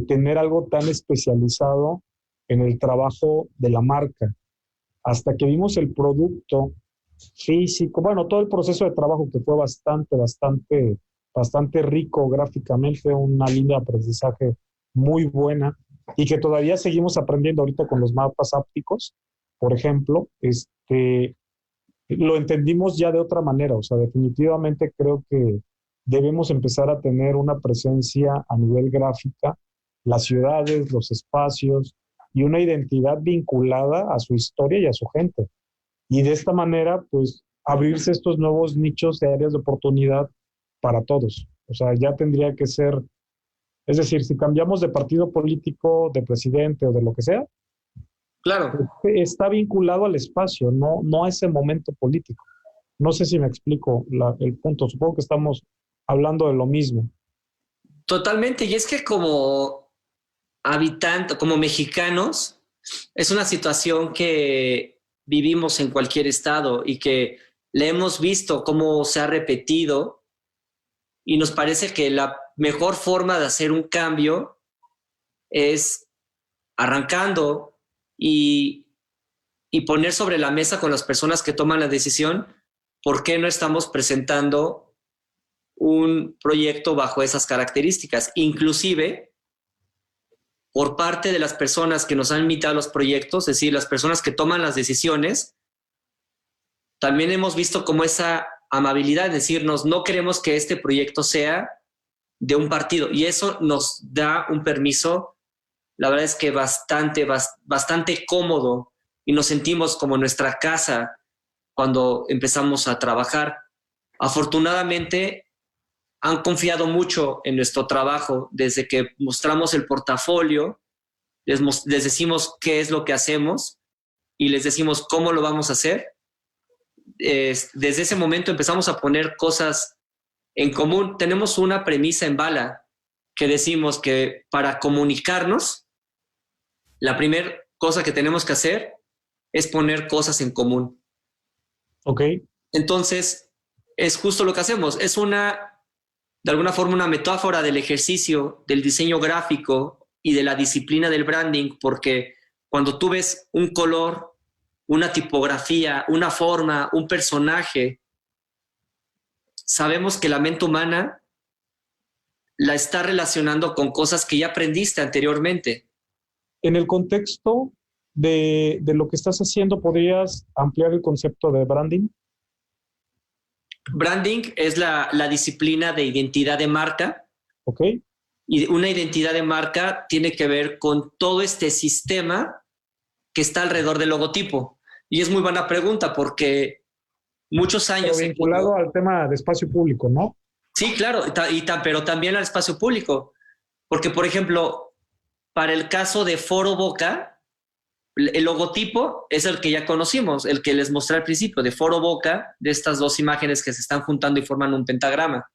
tener algo tan especializado en el trabajo de la marca. Hasta que vimos el producto físico, bueno, todo el proceso de trabajo, que fue bastante rico gráficamente, una línea de aprendizaje muy buena, y que todavía seguimos aprendiendo ahorita con los mapas ápticos, por ejemplo. Lo entendimos ya de otra manera. O sea, definitivamente creo que debemos empezar a tener una presencia a nivel gráfica, las ciudades, los espacios, y una identidad vinculada a su historia y a su gente. Y de esta manera, pues, abrirse estos nuevos nichos de áreas de oportunidad para todos. O sea, ya tendría que ser, es decir, si cambiamos de partido político, de presidente o de lo que sea, claro, está vinculado al espacio, no a ese momento político. No sé si me explico el punto. Supongo que estamos hablando de lo mismo. Totalmente. Y es que como habitantes, como mexicanos, es una situación que vivimos en cualquier estado y que le hemos visto cómo se ha repetido, y nos parece que la mejor forma de hacer un cambio es arrancando y poner sobre la mesa con las personas que toman la decisión por qué no estamos presentando un proyecto bajo esas características. Inclusive, por parte de las personas que nos han invitado a los proyectos, es decir, las personas que toman las decisiones, también hemos visto como esa amabilidad, es decirnos, no queremos que este proyecto sea de un partido, y eso nos da un permiso, la verdad es que bastante cómodo, y nos sentimos como nuestra casa cuando empezamos a trabajar. Afortunadamente, han confiado mucho en nuestro trabajo desde que mostramos el portafolio, les decimos qué es lo que hacemos y les decimos cómo lo vamos a hacer. Desde ese momento empezamos a poner cosas en común. Tenemos una premisa en Bala, que decimos que para comunicarnos, la primera cosa que tenemos que hacer es poner cosas en común. Ok. Entonces, es justo lo que hacemos. Es de alguna forma, una metáfora del ejercicio, del diseño gráfico y de la disciplina del branding, porque cuando tú ves un color, una tipografía, una forma, un personaje, sabemos que la mente humana la está relacionando con cosas que ya aprendiste anteriormente. En el contexto de lo que estás haciendo, ¿podrías ampliar el concepto de branding? Branding es la disciplina de identidad de marca. Ok. Y una identidad de marca tiene que ver con todo este sistema que está alrededor del logotipo. Y es muy buena pregunta porque muchos años... Pero vinculado al tema de espacio público, ¿no? Sí, claro, pero también al espacio público. Porque, por ejemplo, para el caso de Foro Boca, el logotipo es el que ya conocimos, el que les mostré al principio, de Foro Boca, de estas dos imágenes que se están juntando y forman un pentagrama.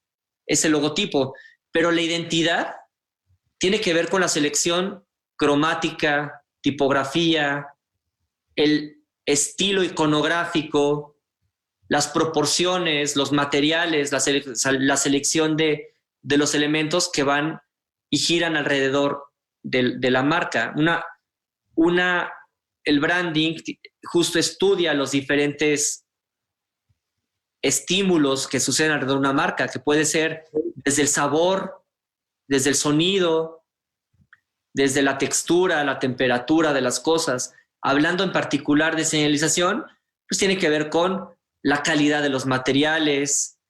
Es el logotipo. Pero la identidad tiene que ver con la selección cromática, tipografía, el estilo iconográfico, las proporciones, los materiales, la selección de los elementos que van y giran alrededor de la marca. El branding justo estudia los diferentes estímulos que suceden alrededor de una marca, que puede ser desde el sabor, desde el sonido, desde la textura, la temperatura de las cosas. Hablando en particular de señalización, pues tiene que ver con la calidad de los materiales,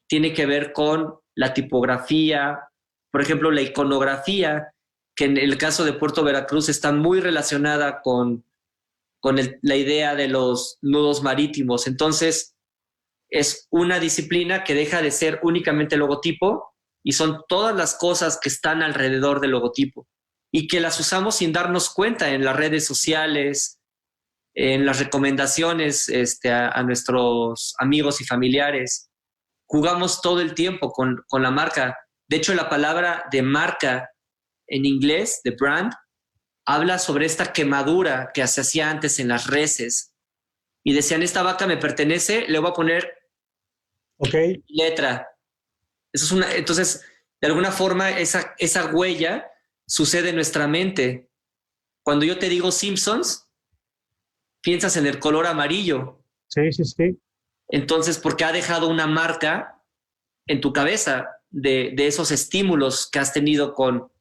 tiene que ver con la tipografía, por ejemplo, la iconografía, que en el caso de Puerto Veracruz está muy relacionada con la idea de los nudos marítimos. Entonces, es una disciplina que deja de ser únicamente logotipo y son todas las cosas que están alrededor del logotipo y que las usamos sin darnos cuenta en las redes sociales, en las recomendaciones a nuestros amigos y familiares. Jugamos todo el tiempo con la marca. De hecho, la palabra de marca en inglés, de brand, habla sobre esta quemadura que se hacía antes en las reses. Y decían, esta vaca me pertenece, le voy a poner letra. Entonces, de alguna forma, esa huella sucede en nuestra mente. Cuando yo te digo Simpsons, piensas en el color amarillo. Sí, sí, sí. Entonces, porque ha dejado una marca en tu cabeza de esos estímulos que has tenido con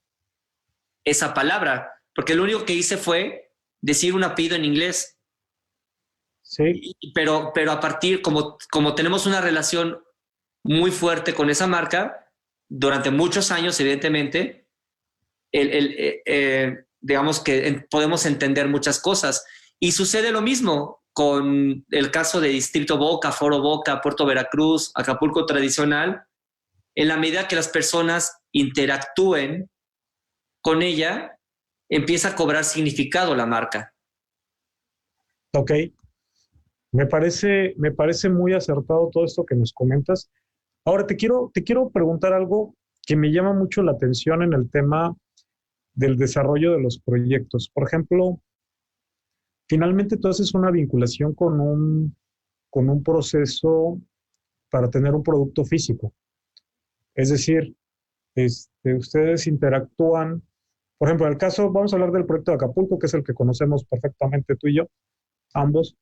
esa palabra. Porque lo único que hice fue decir un apellido en inglés. Sí. Pero a partir, como tenemos una relación muy fuerte con esa marca, durante muchos años, evidentemente, digamos que podemos entender muchas cosas. Y sucede lo mismo con el caso de Distrito Boca, Foro Boca, Puerto Veracruz, Acapulco Tradicional. En la medida que las personas interactúen con ella, empieza a cobrar significado la marca. Ok. Me parece muy acertado todo esto que nos comentas. Ahora te quiero preguntar algo que me llama mucho la atención en el tema del desarrollo de los proyectos. Por ejemplo, finalmente tú haces una vinculación con un proceso para tener un producto físico. Es decir, ustedes interactúan, por ejemplo, en el caso, vamos a hablar del proyecto de Acapulco, que es el que conocemos perfectamente tú y yo, ambos.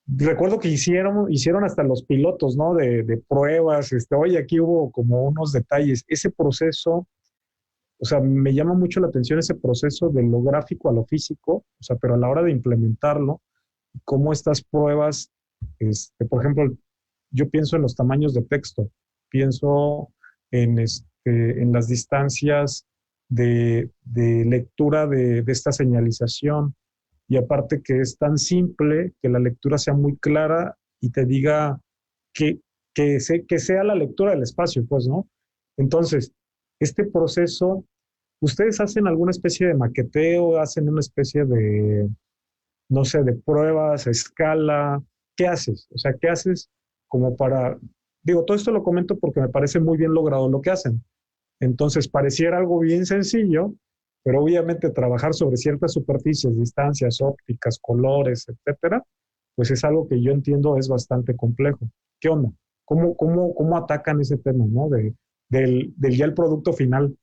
Recuerdo que hicieron hasta los pilotos, ¿no? De pruebas. Oye, aquí hubo como unos detalles. Ese proceso, o sea, me llama mucho la atención ese proceso de lo gráfico a lo físico, o sea, pero a la hora de implementarlo, cómo estas pruebas, por ejemplo, yo pienso en los tamaños de texto, pienso en las distancias de lectura de esta señalización, y aparte que es tan simple que la lectura sea muy clara y te diga que sea la lectura del espacio, pues, ¿no? Entonces, este proceso, ¿ustedes hacen alguna especie de maqueteo, hacen una especie de, no sé, de pruebas a escala? ¿Qué haces? O sea, ¿qué haces como para... Digo, todo esto lo comento porque me parece muy bien logrado lo que hacen, Entonces pareciera algo bien sencillo, pero obviamente trabajar sobre ciertas superficies, distancias ópticas, colores, etcétera, pues es algo que yo entiendo es bastante complejo. ¿Qué onda? ¿Cómo atacan ese tema, ¿no? Del ya el producto final.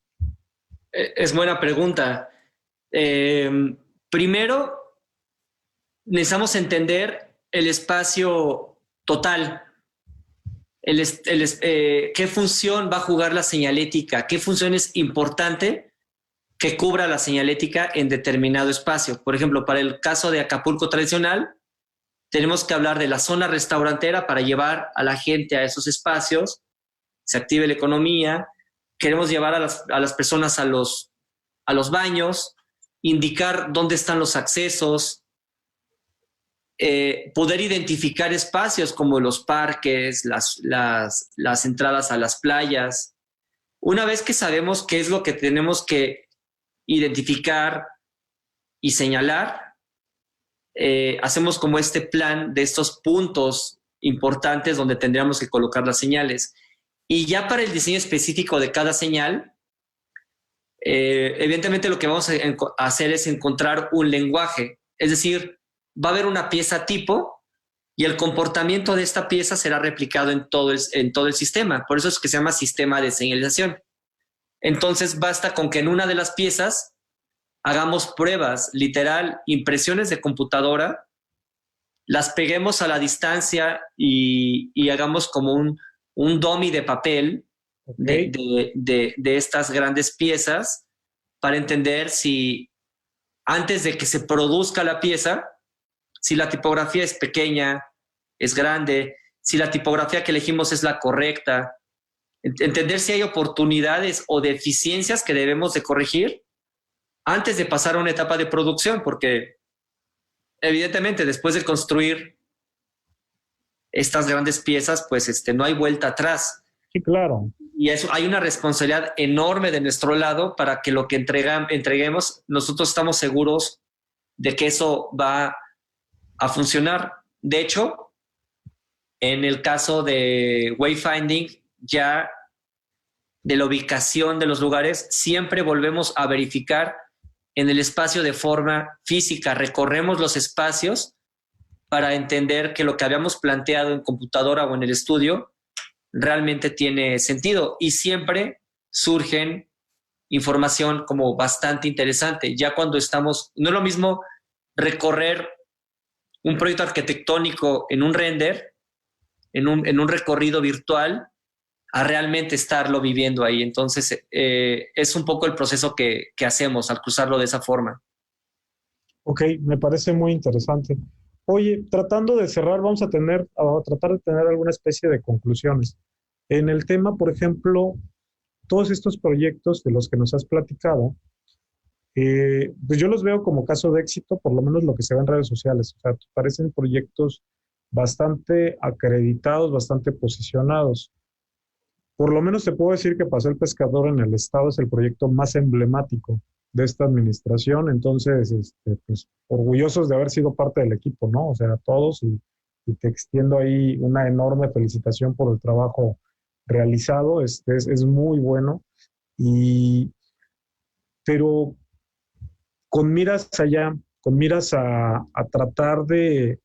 Es buena pregunta. Primero, necesitamos entender el espacio total. ¿Qué función va a jugar la señalética? ¿Qué función es importante que cubra la señalética en determinado espacio? Por ejemplo, para el caso de Acapulco tradicional, tenemos que hablar de la zona restaurantera para llevar a la gente a esos espacios, se active la economía. Queremos llevar a las personas a los baños, indicar dónde están los accesos, poder identificar espacios como los parques, las entradas a las playas. Una vez que sabemos qué es lo que tenemos que identificar y señalar, hacemos como este plan de estos puntos importantes donde tendríamos que colocar las señales. Y ya para el diseño específico de cada señal, evidentemente lo que vamos a hacer es encontrar un lenguaje. Es decir, va a haber una pieza tipo y el comportamiento de esta pieza será replicado en todo el sistema. Por eso es que se llama sistema de señalización. Entonces basta con que en una de las piezas hagamos pruebas, literal, impresiones de computadora, las peguemos a la distancia y hagamos como un dummy de papel de estas grandes piezas para entender si antes de que se produzca la pieza, si la tipografía es pequeña, es grande, si la tipografía que elegimos es la correcta, entender si hay oportunidades o deficiencias que debemos de corregir antes de pasar a una etapa de producción, porque evidentemente después de construir estas grandes piezas, pues no hay vuelta atrás. Sí, claro. Y eso, hay una responsabilidad enorme de nuestro lado para que lo que entreguemos, nosotros estamos seguros de que eso va a funcionar. De hecho, en el caso de wayfinding, ya de la ubicación de los lugares, siempre volvemos a verificar en el espacio de forma física. Recorremos los espacios para entender que lo que habíamos planteado en computadora o en el estudio realmente tiene sentido. Y siempre surgen información como bastante interesante. Ya cuando estamos, no es lo mismo recorrer un proyecto arquitectónico en un render, en un recorrido virtual, a realmente estarlo viviendo ahí. Entonces, es un poco el proceso que hacemos al cruzarlo de esa forma. Ok, me parece muy interesante. Oye, tratando de cerrar, vamos a tratar de tener alguna especie de conclusiones. En el tema, por ejemplo, todos estos proyectos de los que nos has platicado, pues yo los veo como caso de éxito, por lo menos lo que se ve en redes sociales. O sea, parecen proyectos bastante acreditados, bastante posicionados. Por lo menos te puedo decir que Paseo el Pescador en el estado es el proyecto más emblemático de esta administración. Entonces, pues orgullosos de haber sido parte del equipo, ¿no? O sea, todos, y te extiendo ahí una enorme felicitación por el trabajo realizado. Es muy bueno. Pero con miras allá, con miras a tratar de,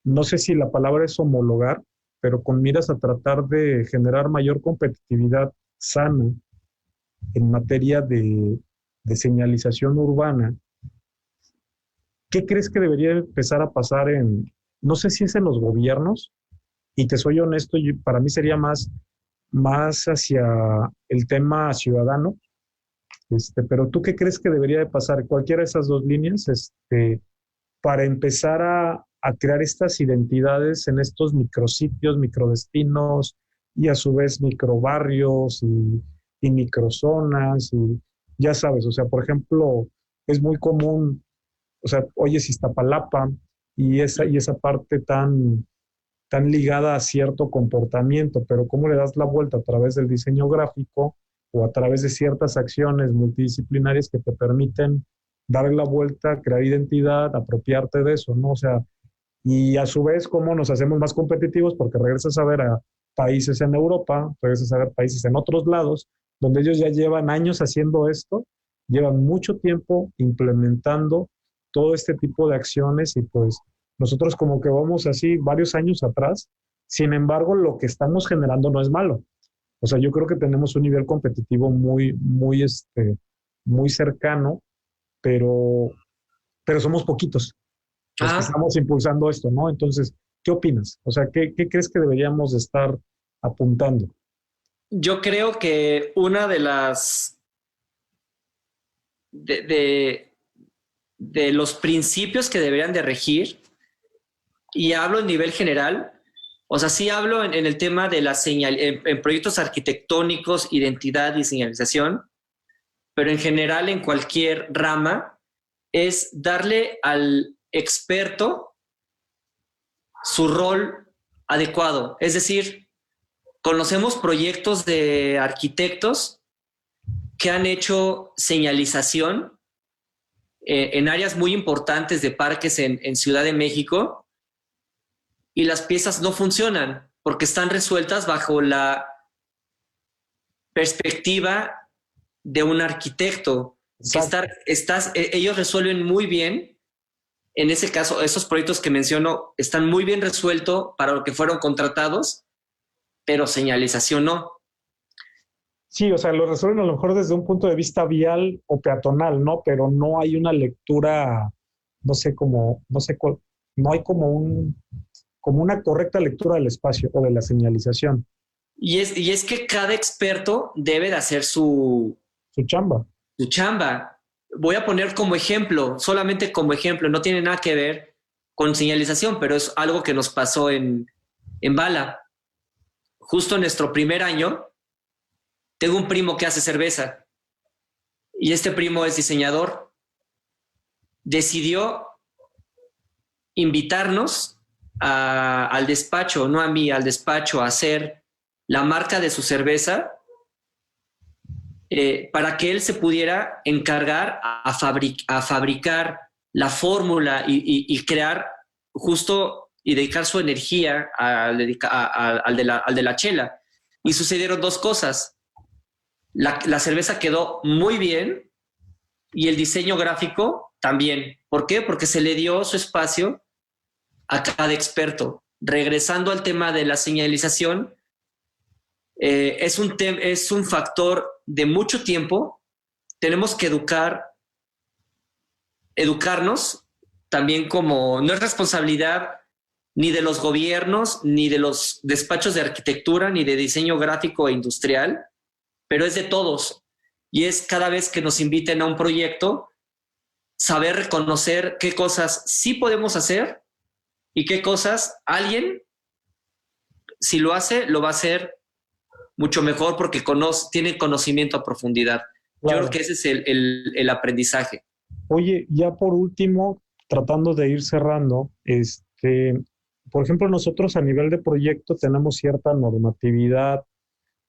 no sé si la palabra es homologar, pero con miras a tratar de generar mayor competitividad sana en materia de señalización urbana. ¿Qué crees que debería empezar a pasar no sé si es en los gobiernos, y te soy honesto, para mí sería más hacia el tema ciudadano, pero ¿tú qué crees que debería de pasar? Cualquiera de esas dos líneas, para empezar a crear estas identidades en estos micrositios, microdestinos, y a su vez microbarrios y microzonas, y ya sabes, o sea, por ejemplo, es muy común, o sea, oyes Iztapalapa y esa parte tan ligada a cierto comportamiento, pero ¿cómo le das la vuelta a través del diseño gráfico o a través de ciertas acciones multidisciplinarias que te permiten darle la vuelta, crear identidad, apropiarte de eso, ¿no? O sea, y a su vez, ¿cómo nos hacemos más competitivos? Porque regresas a ver a países en Europa, regresas a ver países en otros lados donde ellos ya llevan años haciendo esto, llevan mucho tiempo implementando todo este tipo de acciones y pues nosotros como que vamos así varios años atrás. Sin embargo, lo que estamos generando no es malo. O sea, yo creo que tenemos un nivel competitivo muy cercano, pero, pero somos poquitos los que estamos impulsando esto, ¿no? Entonces, ¿qué opinas? O sea, ¿qué crees que deberíamos de estar apuntando? Yo creo que una de las de los principios que deberían de regir, y hablo a nivel general, o sea, sí hablo en el tema de la en proyectos arquitectónicos, identidad y señalización, pero en general en cualquier rama, es darle al experto su rol adecuado. Es decir, conocemos proyectos de arquitectos que han hecho señalización en áreas muy importantes de parques en Ciudad de México y las piezas no funcionan porque están resueltas bajo la perspectiva de un arquitecto. Ellos resuelven muy bien, en ese caso, esos proyectos que menciono están muy bien resueltos para lo que fueron contratados, pero señalización no. Sí, o sea, lo resuelven a lo mejor desde un punto de vista vial o peatonal, ¿no? Pero no hay una lectura, no sé cómo, no hay como una correcta lectura del espacio o de la señalización. Y es que cada experto debe de hacer su chamba. Su chamba. Voy a poner como ejemplo, solamente como ejemplo, no tiene nada que ver con señalización, pero es algo que nos pasó en Bala. Justo en nuestro primer año, tengo un primo que hace cerveza y este primo es diseñador. Decidió invitarnos al despacho, no a mí, al despacho, a hacer la marca de su cerveza para que él se pudiera encargar a fabricar la fórmula y crear justo y dedicar su energía al de la chela. Y sucedieron dos cosas. La cerveza quedó muy bien y el diseño gráfico también. ¿Por qué? Porque se le dio su espacio a cada experto. Regresando al tema de la señalización, es un factor de mucho tiempo. Tenemos que educarnos también, como no es responsabilidad ni de los gobiernos, ni de los despachos de arquitectura, ni de diseño gráfico e industrial, pero es de todos. Y es cada vez que nos inviten a un proyecto, saber reconocer qué cosas sí podemos hacer y qué cosas alguien, si lo hace, lo va a hacer mucho mejor porque tiene conocimiento a profundidad. Claro. Yo creo que ese es el aprendizaje. Oye, ya por último, tratando de ir cerrando, por ejemplo, nosotros a nivel de proyecto tenemos cierta normatividad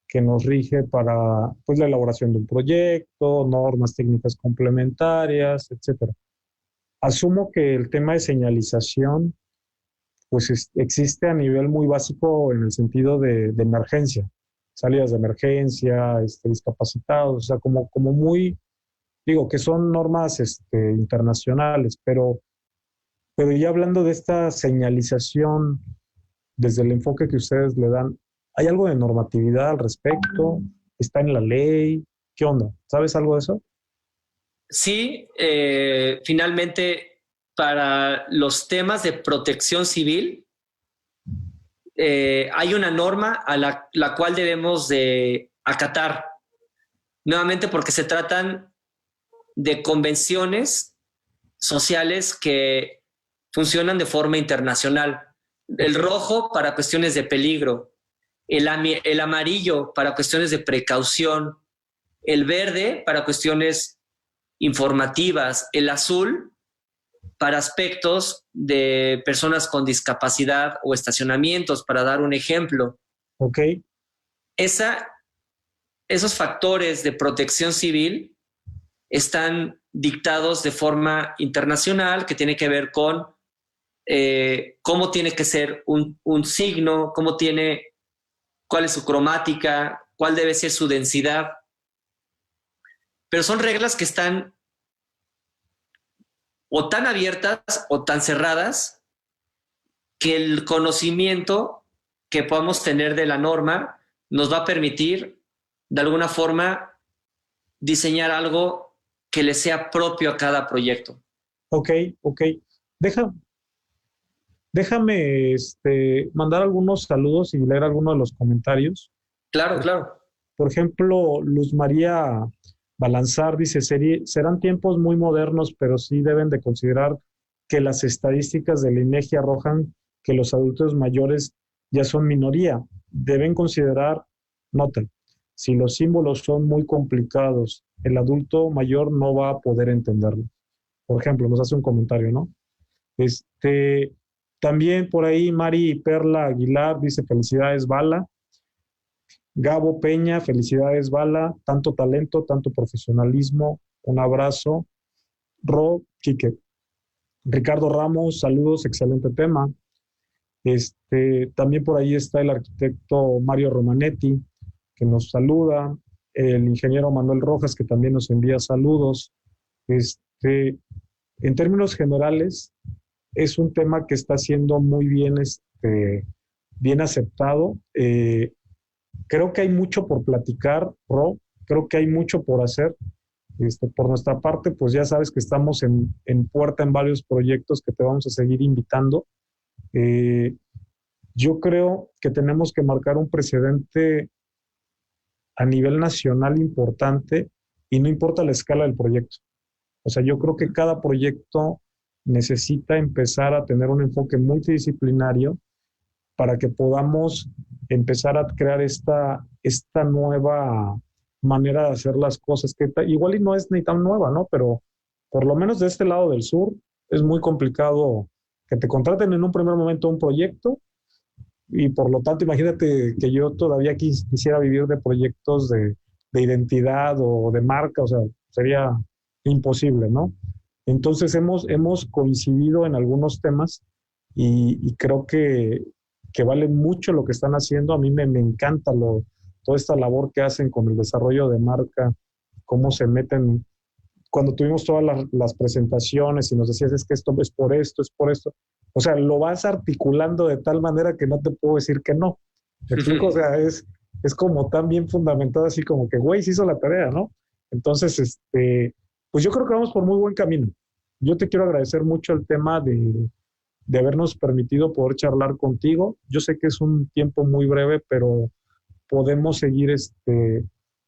que nos rige para pues, la elaboración de un proyecto, normas técnicas complementarias, etcétera. Asumo que el tema de señalización pues existe a nivel muy básico en el sentido de emergencia, salidas de emergencia, discapacitados, o sea, como muy, digo, que son normas internacionales, pero ya hablando de esta señalización desde el enfoque que ustedes le dan, ¿hay algo de normatividad al respecto? ¿Está en la ley? ¿Qué onda? ¿Sabes algo de eso? Sí, finalmente para los temas de protección civil hay una norma a la cual debemos de acatar, nuevamente porque se tratan de convenciones sociales que funcionan de forma internacional. El rojo para cuestiones de peligro, el amarillo para cuestiones de precaución, el verde para cuestiones informativas, el azul para aspectos de personas con discapacidad o estacionamientos, para dar un ejemplo. Ok. Esos factores de protección civil están dictados de forma internacional, que tiene que ver con cómo tiene que ser un signo, cuál es su cromática, cuál debe ser su densidad. pero son reglas que están o tan abiertas o tan cerradas que el conocimiento que podamos tener de la norma nos va a permitir, de alguna forma, diseñar algo que le sea propio a cada proyecto. Ok. Déjame mandar algunos saludos y leer algunos de los comentarios. Claro. Por ejemplo, Luz María Balanzar dice, serán tiempos muy modernos, pero sí deben de considerar que las estadísticas del INEGI arrojan que los adultos mayores ya son minoría. Deben considerar, nota, si los símbolos son muy complicados, el adulto mayor no va a poder entenderlo. Por ejemplo, nos hace un comentario, ¿no? También por ahí Mari Perla Aguilar dice, felicidades, Bala. Gabo Peña, felicidades, Bala, tanto talento, tanto profesionalismo, un abrazo. Quique. Ricardo Ramos, saludos, excelente tema. También por ahí está el arquitecto Mario Romanetti, que nos saluda, el ingeniero Manuel Rojas, que también nos envía saludos. En términos generales, es un tema que está siendo muy bien, bien aceptado. Creo que hay mucho por platicar, creo que hay mucho por hacer. Por nuestra parte, pues ya sabes que estamos en puerta en varios proyectos que te vamos a seguir invitando. Yo creo que tenemos que marcar un precedente a nivel nacional importante y no importa la escala del proyecto. O sea, yo creo que cada proyecto necesita empezar a tener un enfoque multidisciplinario para que podamos empezar a crear esta nueva manera de hacer las cosas, que igual y no es ni tan nueva, ¿no? Pero por lo menos de este lado del sur es muy complicado que te contraten en un primer momento un proyecto y por lo tanto imagínate que yo todavía quisiera vivir de proyectos de identidad o de marca, o sea, sería imposible, ¿no? Entonces hemos coincidido en algunos temas y creo que vale mucho lo que están haciendo. A mí me encanta toda esta labor que hacen con el desarrollo de marca, cómo se meten. Cuando tuvimos todas las presentaciones y nos decías, es que esto es por esto, es por esto. O sea, lo vas articulando de tal manera que no te puedo decir que no. ¿Me explico? O sea, es como tan bien fundamentado, así como que, güey, se hizo la tarea, ¿no? Entonces, pues yo creo que vamos por muy buen camino. Yo te quiero agradecer mucho el tema de habernos permitido poder charlar contigo. Yo sé que es un tiempo muy breve, pero podemos seguir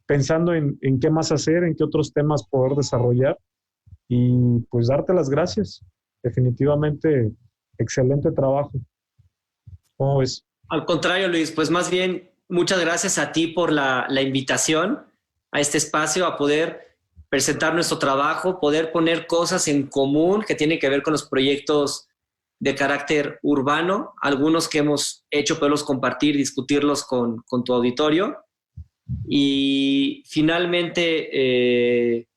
pensando en qué más hacer, en qué otros temas poder desarrollar y pues darte las gracias. Definitivamente, excelente trabajo. ¿Cómo ves? Al contrario, Luis, pues más bien muchas gracias a ti por la invitación a este espacio, a poder presentar nuestro trabajo, poder poner cosas en común que tienen que ver con los proyectos de carácter urbano, algunos que hemos hecho, poderlos compartir, discutirlos con tu auditorio. Y finalmente,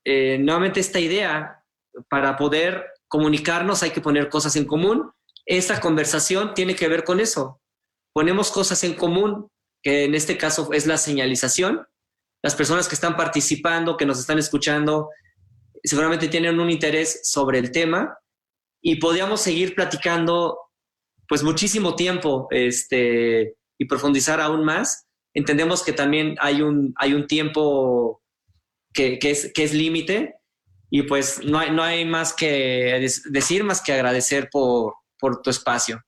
nuevamente esta idea, para poder comunicarnos hay que poner cosas en común. Esta conversación tiene que ver con eso. Ponemos cosas en común, que en este caso es la señalización. Las personas que están participando, que nos están escuchando, seguramente tienen un interés sobre el tema y podríamos seguir platicando pues muchísimo tiempo y profundizar aún más. Entendemos que también hay un tiempo que es límite y pues no hay más que decir, más que agradecer por tu espacio.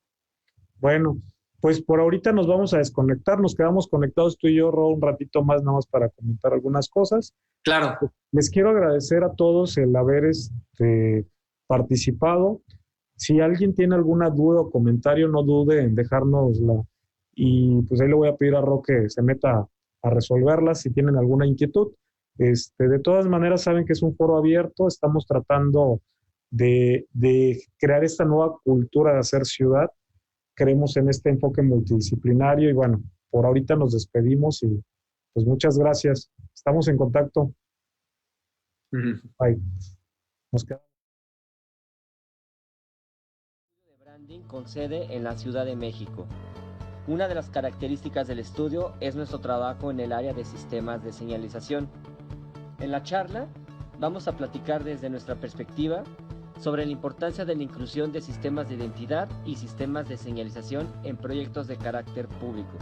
Bueno, pues por ahorita nos vamos a desconectar, nos quedamos conectados tú y yo, Ro, un ratito más nada más para comentar algunas cosas. Claro. Les quiero agradecer a todos el haber participado. Si alguien tiene alguna duda o comentario, no dude en dejárnosla. Y pues ahí le voy a pedir a Ro que se meta a resolverlas si tienen alguna inquietud. De todas maneras, saben que es un foro abierto. Estamos tratando de crear esta nueva cultura de hacer ciudad. Creemos en este enfoque multidisciplinario y bueno, por ahorita nos despedimos y pues muchas gracias. Estamos en contacto. Bye. Nos quedamos. Branding con sede en la Ciudad de México. Una de las características del estudio es nuestro trabajo en el área de sistemas de señalización. En la charla vamos a platicar desde nuestra perspectiva sobre la importancia de la inclusión de sistemas de identidad y sistemas de señalización en proyectos de carácter público.